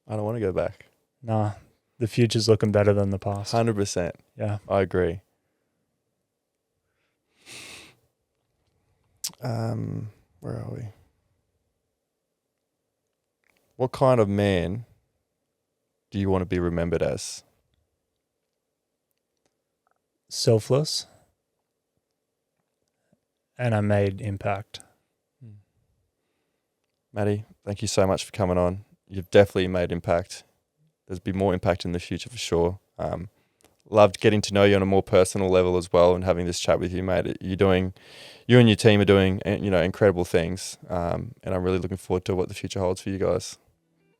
I don't want to go back. Nah, the future's looking better than the past. 100%. Yeah. I agree. Where are we? What kind of man do you want to be remembered as? Selfless. And I made impact. Matty, thank you so much for coming on. You've definitely made impact. There's be more impact in the future for sure. Loved getting to know you on a more personal level as well and having this chat with you, mate. You and your team are doing, incredible things. And I'm really looking forward to what the future holds for you guys.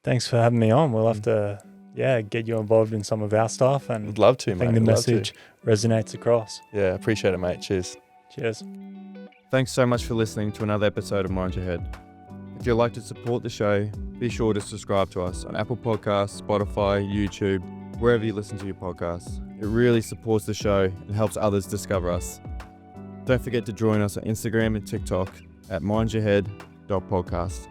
Thanks for having me on. We'll have to, get you involved in some of our stuff. And I'd love to, I mate. think the message resonates across. Yeah, appreciate it, mate. Cheers. Cheers. Thanks so much for listening to another episode of Mind Your Head. If you'd like to support the show, be sure to subscribe to us on Apple Podcasts, Spotify, YouTube, wherever you listen to your podcasts. It really supports the show and helps others discover us. Don't forget to join us on Instagram and TikTok at mindyourhead.podcast.